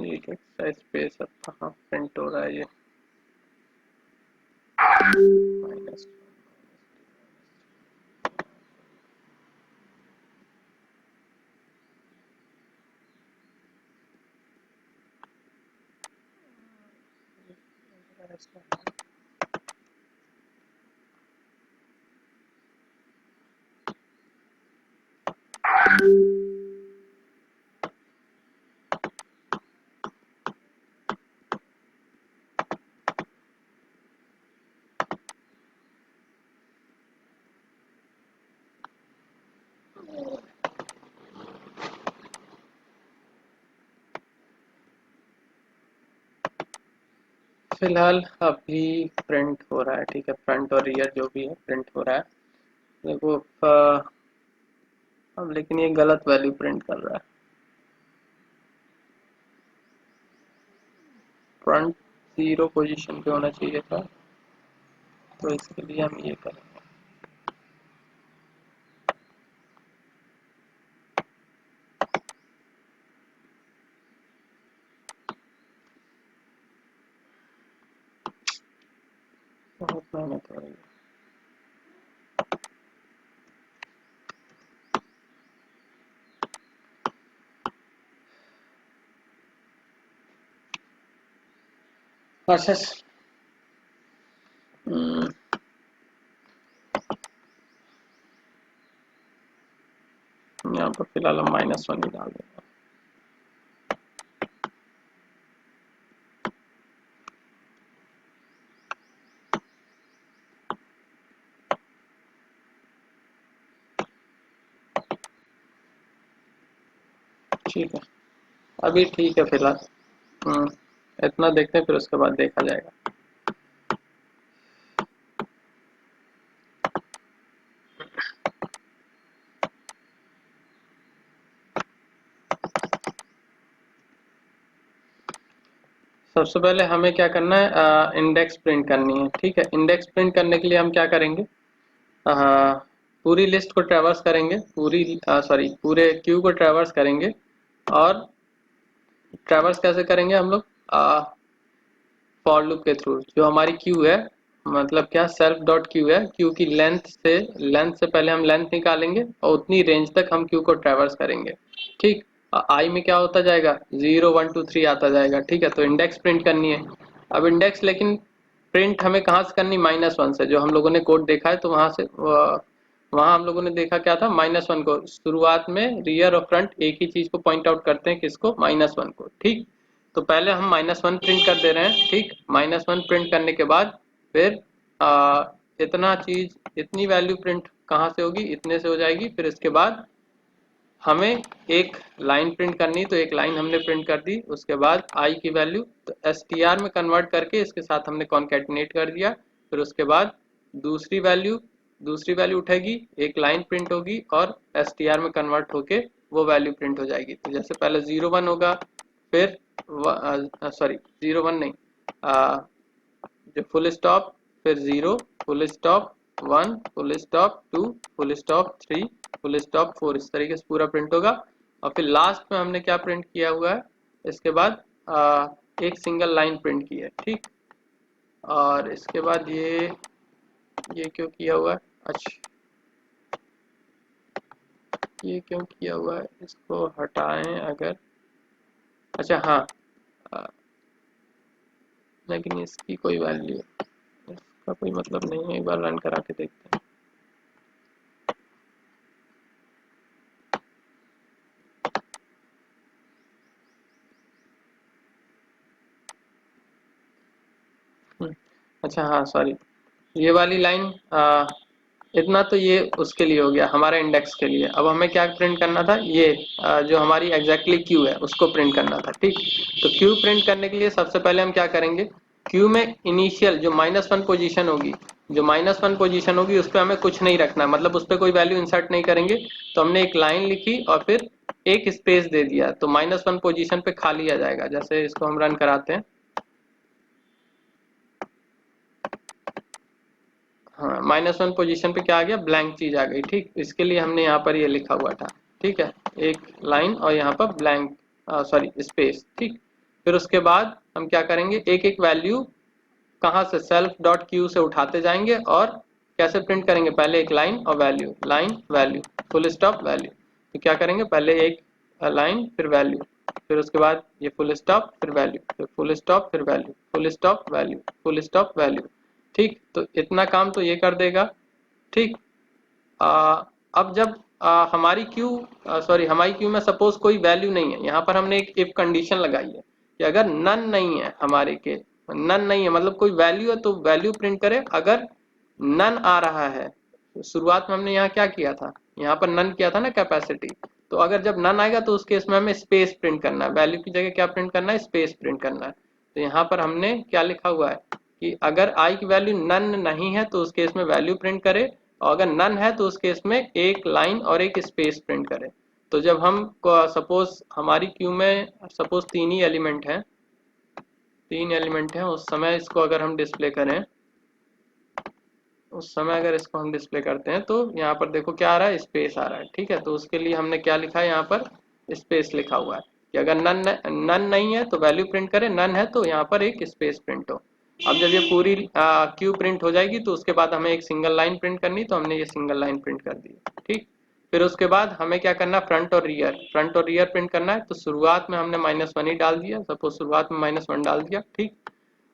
ये एक एक्स्ट्रा स्पेस अब कहाँ प्रिंट हो रहा है, ये माइनस। फिलहाल अभी प्रिंट हो रहा है। ठीक है, फ्रंट और रियर जो भी है प्रिंट हो रहा है। देखो अब लेकिन ये गलत वैल्यू प्रिंट कर रहा है। फ्रंट 0 पोजीशन पे होना चाहिए था, तो इसके लिए हम ये करेंगे। बहुत मेहनत हो रही है। अच्छा। हम्म, यहाँ पर फिलहाल हम -1 ही डाल देंगे। ठीक है, अभी ठीक है फिलहाल। इतना देखते हैं, फिर उसके बाद देखा जाएगा। सबसे पहले हमें क्या करना है, इंडेक्स प्रिंट करनी है। ठीक है, इंडेक्स प्रिंट करने के लिए हम क्या करेंगे, पूरी लिस्ट को ट्रैवर्स करेंगे, पूरे क्यू को ट्रैवर्स करेंगे। और ट्रैवर्स कैसे करेंगे हम लोग, फॉर लूप के थ्रू। जो हमारी क्यू है, मतलब क्या, सेल्फ डॉट क्यू है, क्यू की लेंथ से पहले हम लेंथ निकालेंगे और उतनी रेंज तक हम क्यू को ट्रैवर्स करेंगे। ठीक, आई में क्या होता जाएगा, 0 1 2 3 आता जाएगा। ठीक है, तो इंडेक्स प्रिंट करनी है। अब इंडेक्स लेकिन प्रिंट हमें कहाँ से करनी, -1 से। जो हम लोगों ने कोड देखा है, तो वहां से वहां हम लोगों ने देखा क्या था, -1 को शुरुआत में रियर और फ्रंट एक ही चीज को पॉइंट आउट करते हैं, किसको, -1 को। ठीक, तो पहले हम -1 प्रिंट कर दे रहे हैं। ठीक, -1 प्रिंट करने के बाद फिर आ, इतनी वैल्यू प्रिंट कहाँ से होगी, इतने से हो जाएगी। फिर इसके बाद हमें एक लाइन प्रिंट करनी, तो एक लाइन हमने प्रिंट कर दी। उसके बाद आई की वैल्यू तो str में कन्वर्ट करके इसके साथ हमने कॉन्केटिनेट कर दिया। फिर उसके बाद दूसरी वैल्यू दूसरी वैल्यू उठेगी, एक लाइन प्रिंट होगी और str में कन्वर्ट होके वो वैल्यू प्रिंट हो जाएगी। तो जैसे पहले 0 1 होगा, फिर 0 1 नहीं, जो फुल स्टॉप, फिर 0, full stop 1, full stop 2, full stop 3, full stop 4, इस तरीके से पूरा प्रिंट होगा। और फिर लास्ट में हमने क्या प्रिंट किया हुआ है, इसके बाद एक सिंगल लाइन प्रिंट की है। ठीक, और इसके बाद ये क्यों किया हुआ है, अच्छा ये क्यों किया हुआ है, इसको हटाएं अगर, अच्छा हाँ, अ, लेकिन इसकी कोई वैल्यू, इसका कोई मतलब नहीं है, एक बार रन करा के देखते हैं। अच्छा हाँ, सॉरी, ये वाली लाइन, इतना तो ये उसके लिए हो गया, हमारे इंडेक्स के लिए। अब हमें क्या प्रिंट करना था, ये जो हमारी एग्जैक्टली क्यू है उसको प्रिंट करना था। ठीक, तो क्यू प्रिंट करने के लिए सबसे पहले हम क्या करेंगे, क्यू में इनिशियल जो -1 पोजीशन होगी, उस पर हमें कुछ नहीं रखना है, मतलब उस पर कोई वैल्यू इंसर्ट नहीं करेंगे। तो हमने एक लाइन लिखी और फिर एक स्पेस दे दिया, तो -1 पोजीशन पे खाली आ जाएगा। जैसे इसको हम रन कराते हैं, हाँ, -1 पोजीशन पे क्या आ गया, ब्लैंक चीज आ गई। ठीक, इसके लिए हमने यहाँ पर ये लिखा हुआ था। ठीक है, एक लाइन और यहाँ पर ब्लैंक, स्पेस। ठीक, फिर उसके बाद हम क्या करेंगे, एक एक वैल्यू कहाँ से, सेल्फ डॉट क्यू से उठाते जाएंगे और कैसे प्रिंट करेंगे, पहले एक लाइन और value, line value, full stop value. तो क्या करेंगे, पहले एक लाइन फिर वैल्यू, फिर उसके बाद ये फुल स्टॉप फिर वैल्यू, फिर फुल स्टॉप फिर value, full stop value, full stop value. ठीक, तो इतना काम तो ये कर देगा। ठीक, अब जब हमारी क्यू में सपोज कोई वैल्यू नहीं है, यहाँ पर हमने एक इफ कंडीशन लगाई है कि अगर नन नहीं है, नन नहीं है मतलब कोई वैल्यू है तो वैल्यू प्रिंट करे। अगर नन आ रहा है, तो शुरुआत में हमने यहाँ क्या किया था, यहाँ पर नन किया था ना, कैपेसिटी। तो अगर जब नन आएगा तो उस केस में हमें स्पेस प्रिंट करना है, वैल्यू की जगह क्या प्रिंट करना है, स्पेस प्रिंट करना है। तो यहाँ पर हमने क्या लिखा हुआ है कि अगर आई की वैल्यू नन नहीं है तो उस केस में वैल्यू प्रिंट करे, और अगर नन है तो उस केस में एक लाइन और एक स्पेस प्रिंट करे। तो जब हम सपोज हमारी क्यू में सपोज 3 ही एलिमेंट हैं, उस समय इसको अगर हम डिस्प्ले करें, उस समय अगर इसको हम डिस्प्ले करते हैं तो यहाँ पर देखो क्या आ रहा है, स्पेस आ रहा है। ठीक है, तो उसके लिए हमने क्या लिखा है, यहाँ पर स्पेस लिखा हुआ है कि अगर नन नहीं है तो वैल्यू प्रिंट करे, नन है तो यहाँ पर एक स्पेस प्रिंट हो। अब जब ये पूरी क्यू प्रिंट हो जाएगी तो उसके बाद हमें एक सिंगल लाइन प्रिंट करनी, तो हमने ये सिंगल लाइन प्रिंट कर दी। ठीक, फिर उसके बाद हमें क्या करना, फ्रंट और रियर प्रिंट करना है। तो शुरुआत में हमने -1 ही डाल दिया, सपोज शुरुआत में -1 डाल दिया। ठीक,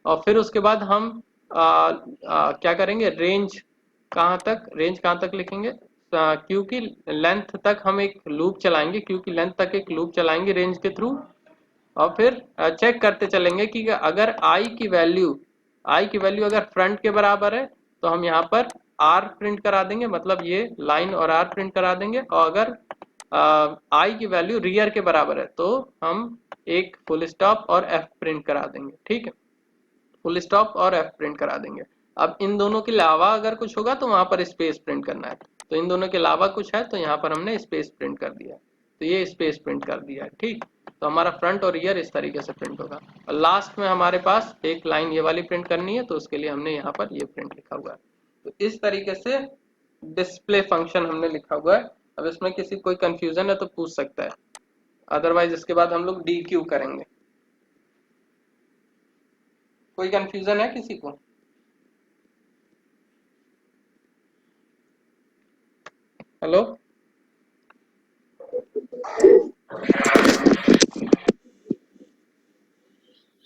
और फिर उसके बाद हम क्या करेंगे, रेंज कहाँ तक लिखेंगे, क्यू की लेंथ तक हम एक लूप चलाएंगे, क्यू की लेंथ तक एक लूप चलाएंगे रेंज के थ्रू, और फिर चेक करते चलेंगे कि अगर आई की वैल्यू अगर फ्रंट के बराबर है तो हम यहाँ पर आर प्रिंट करा देंगे, मतलब ये लाइन और आर प्रिंट करा देंगे, और अगर आई की वैल्यू रियर के बराबर है तो हम एक फुल स्टॉप और एफ प्रिंट करा देंगे। ठीक है, फुल स्टॉप और एफ प्रिंट करा देंगे। अब इन दोनों के अलावा अगर कुछ होगा तो वहां पर स्पेस प्रिंट करना है, तो इन दोनों के अलावा कुछ है तो यहाँ पर हमने स्पेस प्रिंट कर दिया है, तो ये स्पेस प्रिंट कर दिया है। ठीक, तो हमारा फ्रंट और रियर इस तरीके से प्रिंट होगा, और लास्ट में हमारे पास एक लाइन ये वाली प्रिंट करनी है, तो उसके लिए हमने यहाँ पर ये प्रिंट लिखा हुआ है। तो इस तरीके से डिस्प्ले फंक्शन हमने लिखा हुआ है। अब इसमें किसी कोई कंफ्यूजन है तो पूछ सकता है, अदरवाइज इसके बाद हम लोग डी क्यू करेंगे। कोई कंफ्यूजन है किसी को? हेलो,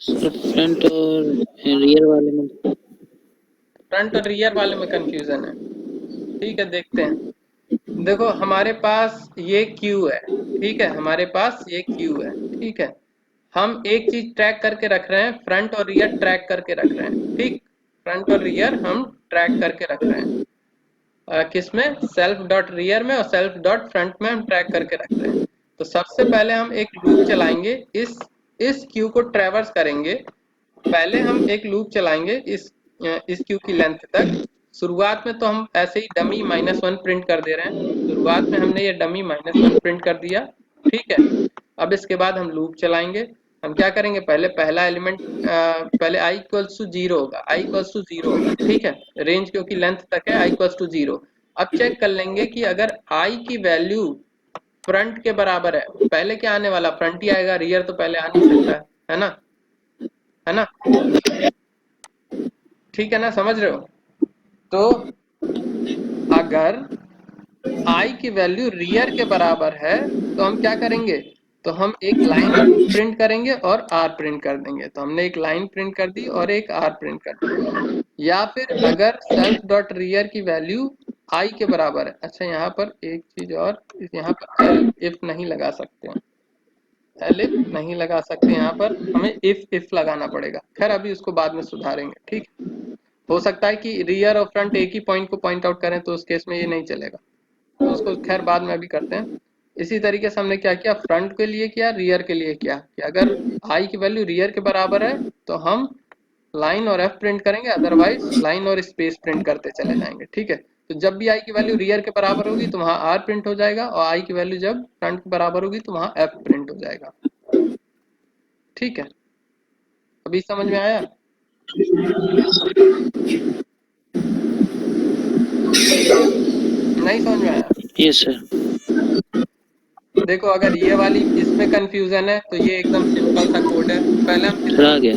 फ्रंट और रियर वाले में फ्रंट और रियर वाले में कंफ्यूजन है। ठीक है, देखते हैं। देखो हमारे पास ये क्यू है, ठीक है, हमारे पास ये क्यू है। ठीक है, हम एक चीज ट्रैक करके रख रहे हैं, फ्रंट और रियर ट्रैक करके रख रहे हैं। ठीक, फ्रंट और रियर हम ट्रैक करके रख रहे हैं, किसमें, सेल्फ डॉट रियर में और सेल्फ डॉट फ्रंट में हम ट्रैक करके रख रहे हैं। तो सबसे पहले हम एक लूप चलाएंगे, इस क्यू को ट्रेवर्स करेंगे। पहले हम एक लूप चलाएंगे इस क्यू की लेंथ तक। शुरुआत में तो हम ऐसे ही डमी -1 प्रिंट कर दे रहे हैं, शुरुआत में हमने ये डमी -1 प्रिंट कर दिया। ठीक है, अब इसके बाद हम लूप चलाएंगे। हम क्या करेंगे, पहले पहला एलिमेंट, पहले i इक्वल्स टू 0 होगा, i इक्वल्स टू 0 होगा। ठीक है, रेंज क्योंकि लेंथ तक है, i इक्वल्स टू 0। अब चेक कर लेंगे कि अगर i की वैल्यू फ्रंट के बराबर है, पहले क्या आने वाला, फ्रंट ही आएगा, रियर तो पहले आ नहीं सकता है ना, है ना? ठीक है ना, समझ रहे हो? तो अगर i की वैल्यू रियर के बराबर है तो हम क्या करेंगे, तो हम एक लाइन प्रिंट करेंगे और r प्रिंट कर देंगे। तो हमने एक लाइन प्रिंट कर दी और एक r प्रिंट कर दी। या फिर अगर सेल्फ डॉट रियर की वैल्यू i के बराबर है, अच्छा यहाँ पर एक चीज और, यहाँ पर if नहीं लगा सकते हैं, एलिफ नहीं लगा सकते, यहाँ पर हमें इफ लगाना पड़ेगा। खैर अभी उसको बाद में सुधारेंगे। ठीक, हो सकता है कि रियर और फ्रंट एक ही पॉइंट को पॉइंट आउट करें तो उस केस में ये नहीं चलेगा, तो उसको खैर बाद में अभी करते हैं। इसी तरीके से हमने क्या किया, फ्रंट के लिए किया, रियर के लिए किया, कि अगर आई की वैल्यू रियर के बराबर है तो हम लाइन और एफ प्रिंट करेंगे, अदरवाइज लाइन और स्पेस प्रिंट करते चले जाएंगे। ठीक है, तो जब भी आई की वैल्यू रियर के बराबर होगी तो वहां आर प्रिंट हो जाएगा, और आई की वैल्यू जब फ्रंट के बराबर होगी तो वहां एफ प्रिंट हो जाएगा। ठीक है, अभी समझ में आया? नहीं समझ में आया? Yes sir. देखो अगर ये वाली इसमें कंफ्यूजन है तो ये एकदम सिंपल सा कोड है। पहले हम आ गया।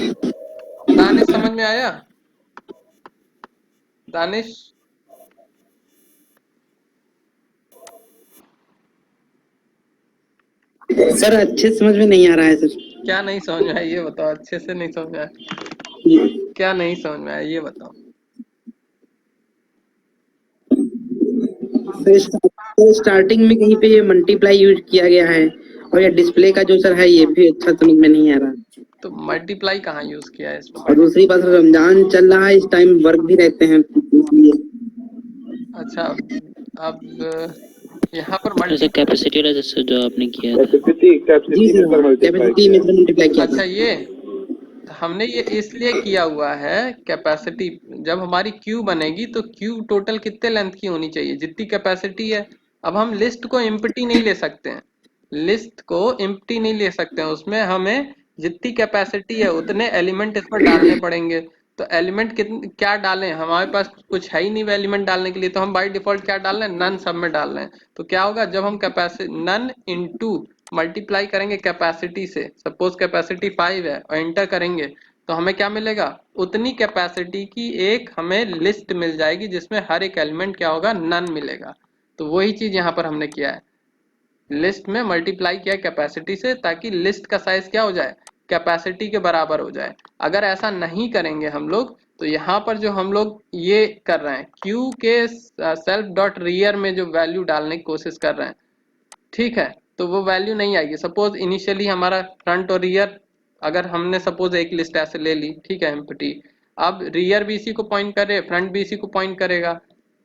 दानिश, समझ में आया? दानिश, सर अच्छे समझ में नहीं आ रहा है सर। क्या नहीं समझ में आया ये बताओ, अच्छे से नहीं समझ में आया, क्या नहीं समझ में आया ये बताओ। तो स्टार्टिंग में कहीं पे ये मल्टीप्लाई यूज किया गया है, और ये डिस्प्ले का जो सर है ये भी अच्छा समझ में नहीं आ रहा। तो मल्टीप्लाई कहाँ यूज किया है इसमें? और दूसरी बात, रमजान चल रहा है, इस टाइम वर्क भी रहते हैं इसलिए। अच्छा, अब यहाँ पर जैसे कैपेसिटी रजिस्टर जो आपने किया था, कैपेसिटी में मल्टीप्लाई किया। अच्छा ये हमने ये इसलिए किया हुआ है, कैपेसिटी जब हमारी क्यू बनेगी तो क्यू टोटल कितने लेंथ की होनी चाहिए, जितनी कैपेसिटी है। अब हम लिस्ट को एम्प्टी नहीं ले सकते हैं, लिस्ट को एम्प्टी नहीं ले सकते हैं, उसमें हमें जितनी कैपेसिटी है उतने एलिमेंट इसमें डालने पड़ेंगे। तो एलिमेंट कितने क्या डालें, हमारे पास कुछ है ही नहीं एलिमेंट डालने के लिए, तो हम बाय डिफॉल्ट क्या डाल रहे हैं, नन सब में डाल रहे हैं। तो क्या होगा, जब हम कैपेसिटी नन इनटू मल्टीप्लाई करेंगे कैपेसिटी से, सपोज कैपेसिटी 5 है और एंटर करेंगे तो हमें क्या मिलेगा, उतनी कैपेसिटी की एक हमें लिस्ट मिल जाएगी जिसमें हर एक एलिमेंट क्या होगा, नन मिलेगा। तो वही चीज यहाँ पर हमने किया है, लिस्ट में मल्टीप्लाई किया कैपेसिटी से ताकि लिस्ट का साइज क्या हो जाए, कैपेसिटी के बराबर हो जाए। अगर ऐसा नहीं करेंगे हम लोग तो यहाँ पर जो हम लोग ये कर रहे हैं Q के सेल्फ डॉट रियर में जो वैल्यू डालने की कोशिश कर रहे हैं, ठीक है, तो वो वैल्यू नहीं आएगी। सपोज इनिशियली हमारा फ्रंट और रियर, अगर हमने सपोज एक लिस्ट ऐसे ले ली, ठीक है, एम्प्टी, अब रियर भी इसी को पॉइंट करे, फ्रंट भी इसी को पॉइंट करेगा,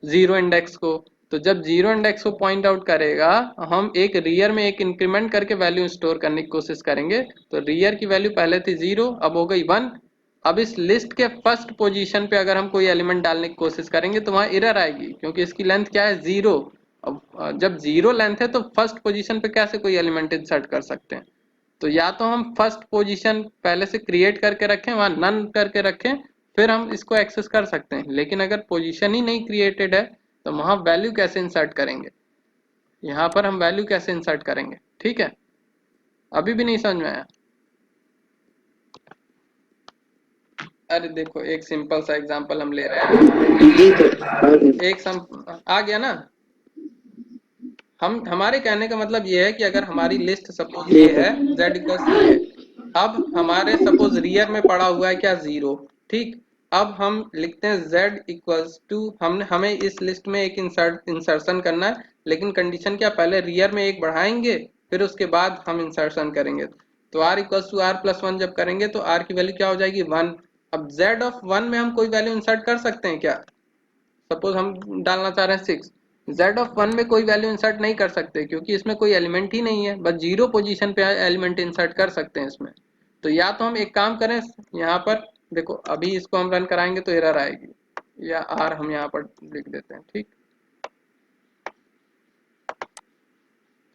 जीरो इंडेक्स को। तो जब जीरो इंडेक्स को पॉइंट आउट करेगा, हम एक रियर में एक इंक्रीमेंट करके वैल्यू स्टोर करने की कोशिश करेंगे। तो रियर की वैल्यू पहले थी 0, अब हो गई 1। अब इस लिस्ट के फर्स्ट पोजीशन पे अगर हम कोई एलिमेंट डालने की कोशिश करेंगे तो वहां एरर आएगी, क्योंकि इसकी लेंथ क्या है, 0। अब जब 0 लेंथ है तो फर्स्ट पोजीशन पे कैसे कोई एलिमेंट इंसर्ट कर सकते हैं? तो या तो हम फर्स्ट पोजीशन पहले से क्रिएट करके रखें, वहां नन करके रखें, फिर हम इसको एक्सेस कर सकते हैं। लेकिन अगर पोजीशन ही नहीं क्रिएटेड है तो वहां वैल्यू कैसे इंसर्ट करेंगे? यहाँ पर हम वैल्यू कैसे इंसर्ट करेंगे? ठीक है, अभी भी नहीं समझ में आया? अरे देखो, एक सिंपल सा एग्जांपल हम ले रहे हैं, एक सम आ गया ना। हम हमारे कहने का मतलब ये है कि अगर हमारी लिस्ट सपोज ये है z इक्वल्स ये, अब हमारे सपोज रियर में पड़ा हुआ है क्या, 0, ठीक। अब हम लिखते हैं z इक्वल्स टू, हमें इस लिस्ट में एक इंसर्शन करना है, लेकिन कंडीशन क्या, पहले रियर में एक बढ़ाएंगे फिर उसके बाद हम इंसर्शन करेंगे। तो r equals to r plus 1 जब करेंगे तो r की वैल्यू क्या हो जाएगी, 1। अब z ऑफ 1 में हम कोई वैल्यू इंसर्ट कर सकते हैं क्या? सपोज हम डालना चाह रहे हैं 6, z ऑफ 1 में कोई वैल्यू इंसर्ट नहीं कर सकते, क्योंकि इसमें कोई एलिमेंट ही नहीं है, बस 0 पोजीशन पे एलिमेंट इंसर्ट कर सकते हैं इसमें। तो या तो हम एक काम करें, यहाँ पर देखो, अभी इसको हम रन कराएंगे तो एरर आएगी, या r हम यहाँ पर लिख देते हैं, ठीक।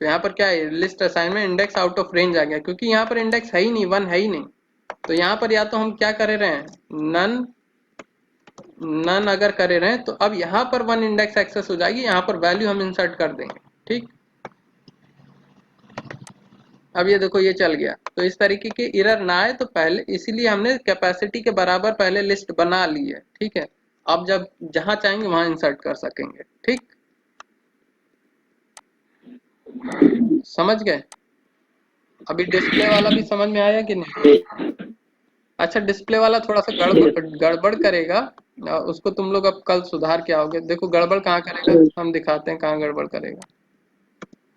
तो यहाँ पर क्या है, list assignment index out of range आ गया, क्योंकि यहाँ पर इंडेक्स है ही नहीं, 1 है ही नहीं। तो यहाँ पर या तो हम क्या कर रहे हैं, नन अगर करे रहे तो अब यहाँ पर 1 इंडेक्स एक्सेस हो जाएगी, यहाँ पर वैल्यू हम इंसर्ट कर देंगे, ठीक। अब ये देखो, ये चल गया। तो इस तरीके के एरर ना आए तो पहले, इसीलिए हमने कैपेसिटी के बराबर पहले लिस्ट बना ली है, ठीक है। अब जब जहां चाहेंगे वहां इंसर्ट कर सकेंगे, ठीक। समझ गए? अभी डिस्प्ले वाला भी समझ में आया कि नहीं? अच्छा, डिस्प्ले वाला थोड़ा सा गड़बड़ करेगा, उसको तुम लोग अब कल सुधार के आओगे। देखो गड़बड़ कहाँ करेगा, हम दिखाते हैं कहाँ गड़बड़ करेगा।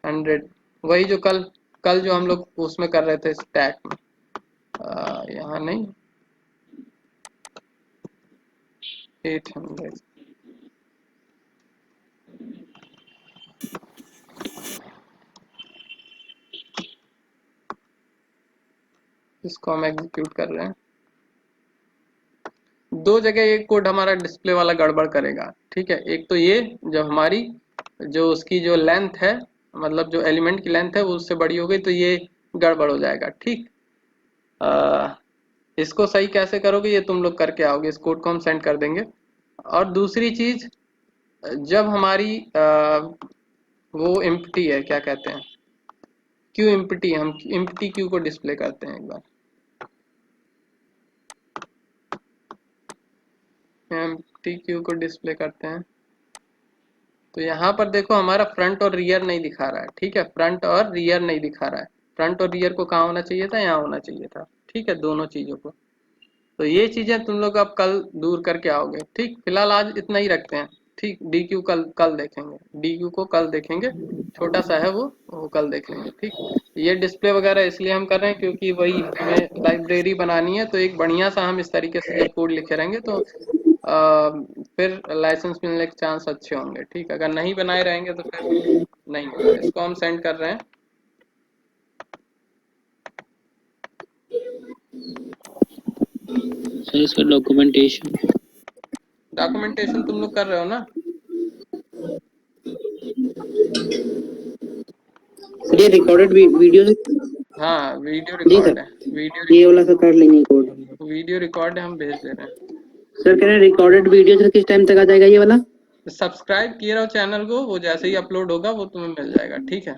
100, वही जो कल कल जो हम लोग उसमें कर रहे थे स्टैक में, यहाँ नहीं, 800। इसको हम एग्जीक्यूट कर रहे हैं। दो जगह ये कोड हमारा डिस्प्ले वाला गड़बड़ करेगा, ठीक है। एक तो ये जब हमारी जो उसकी जो लेंथ है, मतलब जो एलिमेंट की लेंथ है वो उससे बड़ी हो गई तो ये गड़बड़ हो जाएगा, ठीक। इसको सही कैसे करोगे ये तुम लोग करके आओगे, इस कोड को हम सेंड कर देंगे। और दूसरी चीज, जब हमारी वो एम्प्टी है, क्या कहते हैं, क्यू एम्प्टी, हम एम्प्टी क्यू को डिस्प्ले करते हैं एक बार। एम्प्टी क्यू को डिस्प्ले करते हैं तो यहाँ पर देखो हमारा फ्रंट और रियर नहीं दिखा रहा है, ठीक है। फ्रंट और रियर नहीं दिखा रहा है। फ्रंट और रियर को कहाँ होना चाहिए था, यहाँ होना चाहिए था, ठीक है, दोनों चीजों को। तो ये चीजें तुम लोग अब कल दूर करके आओगे, ठीक। फिलहाल आज इतना ही रखते हैं, ठीक। डी क्यू कल देखेंगे, डी क्यू को कल देखेंगे, छोटा सा है वो कल देख लेंगे, ठीक। ये डिस्प्ले वगैरह इसलिए हम कर रहे हैं क्योंकि वही हमें लाइब्रेरी बनानी है, तो एक बढ़िया सा हम इस तरीके से जब कोड लिखे रहेंगे तो फिर लाइसेंस मिलने के चांस अच्छे होंगे, ठीक। अगर नहीं बनाए रहेंगे तो फिर नहीं होगा। इसको हम सेंड कर रहे हैं। सर इसका डॉक्यूमेंटेशन तुम लोग कर रहे हो ना? ये रिकॉर्डेड वीडियो, हाँ, वीडियो रिकॉर्ड है, ये वाला तो कर लेंगे कोड, वीडियो रिकॉर्ड है, हम भेज दे रहे हैं। सर कह रहे हैं रिकॉर्डेड वीडियो सर किस टाइम तक आ जाएगा ये वाला? सब्सक्राइब किए रहो चैनल को, वो जैसे ही अपलोड होगा वो तुम्हें मिल जाएगा, ठीक है।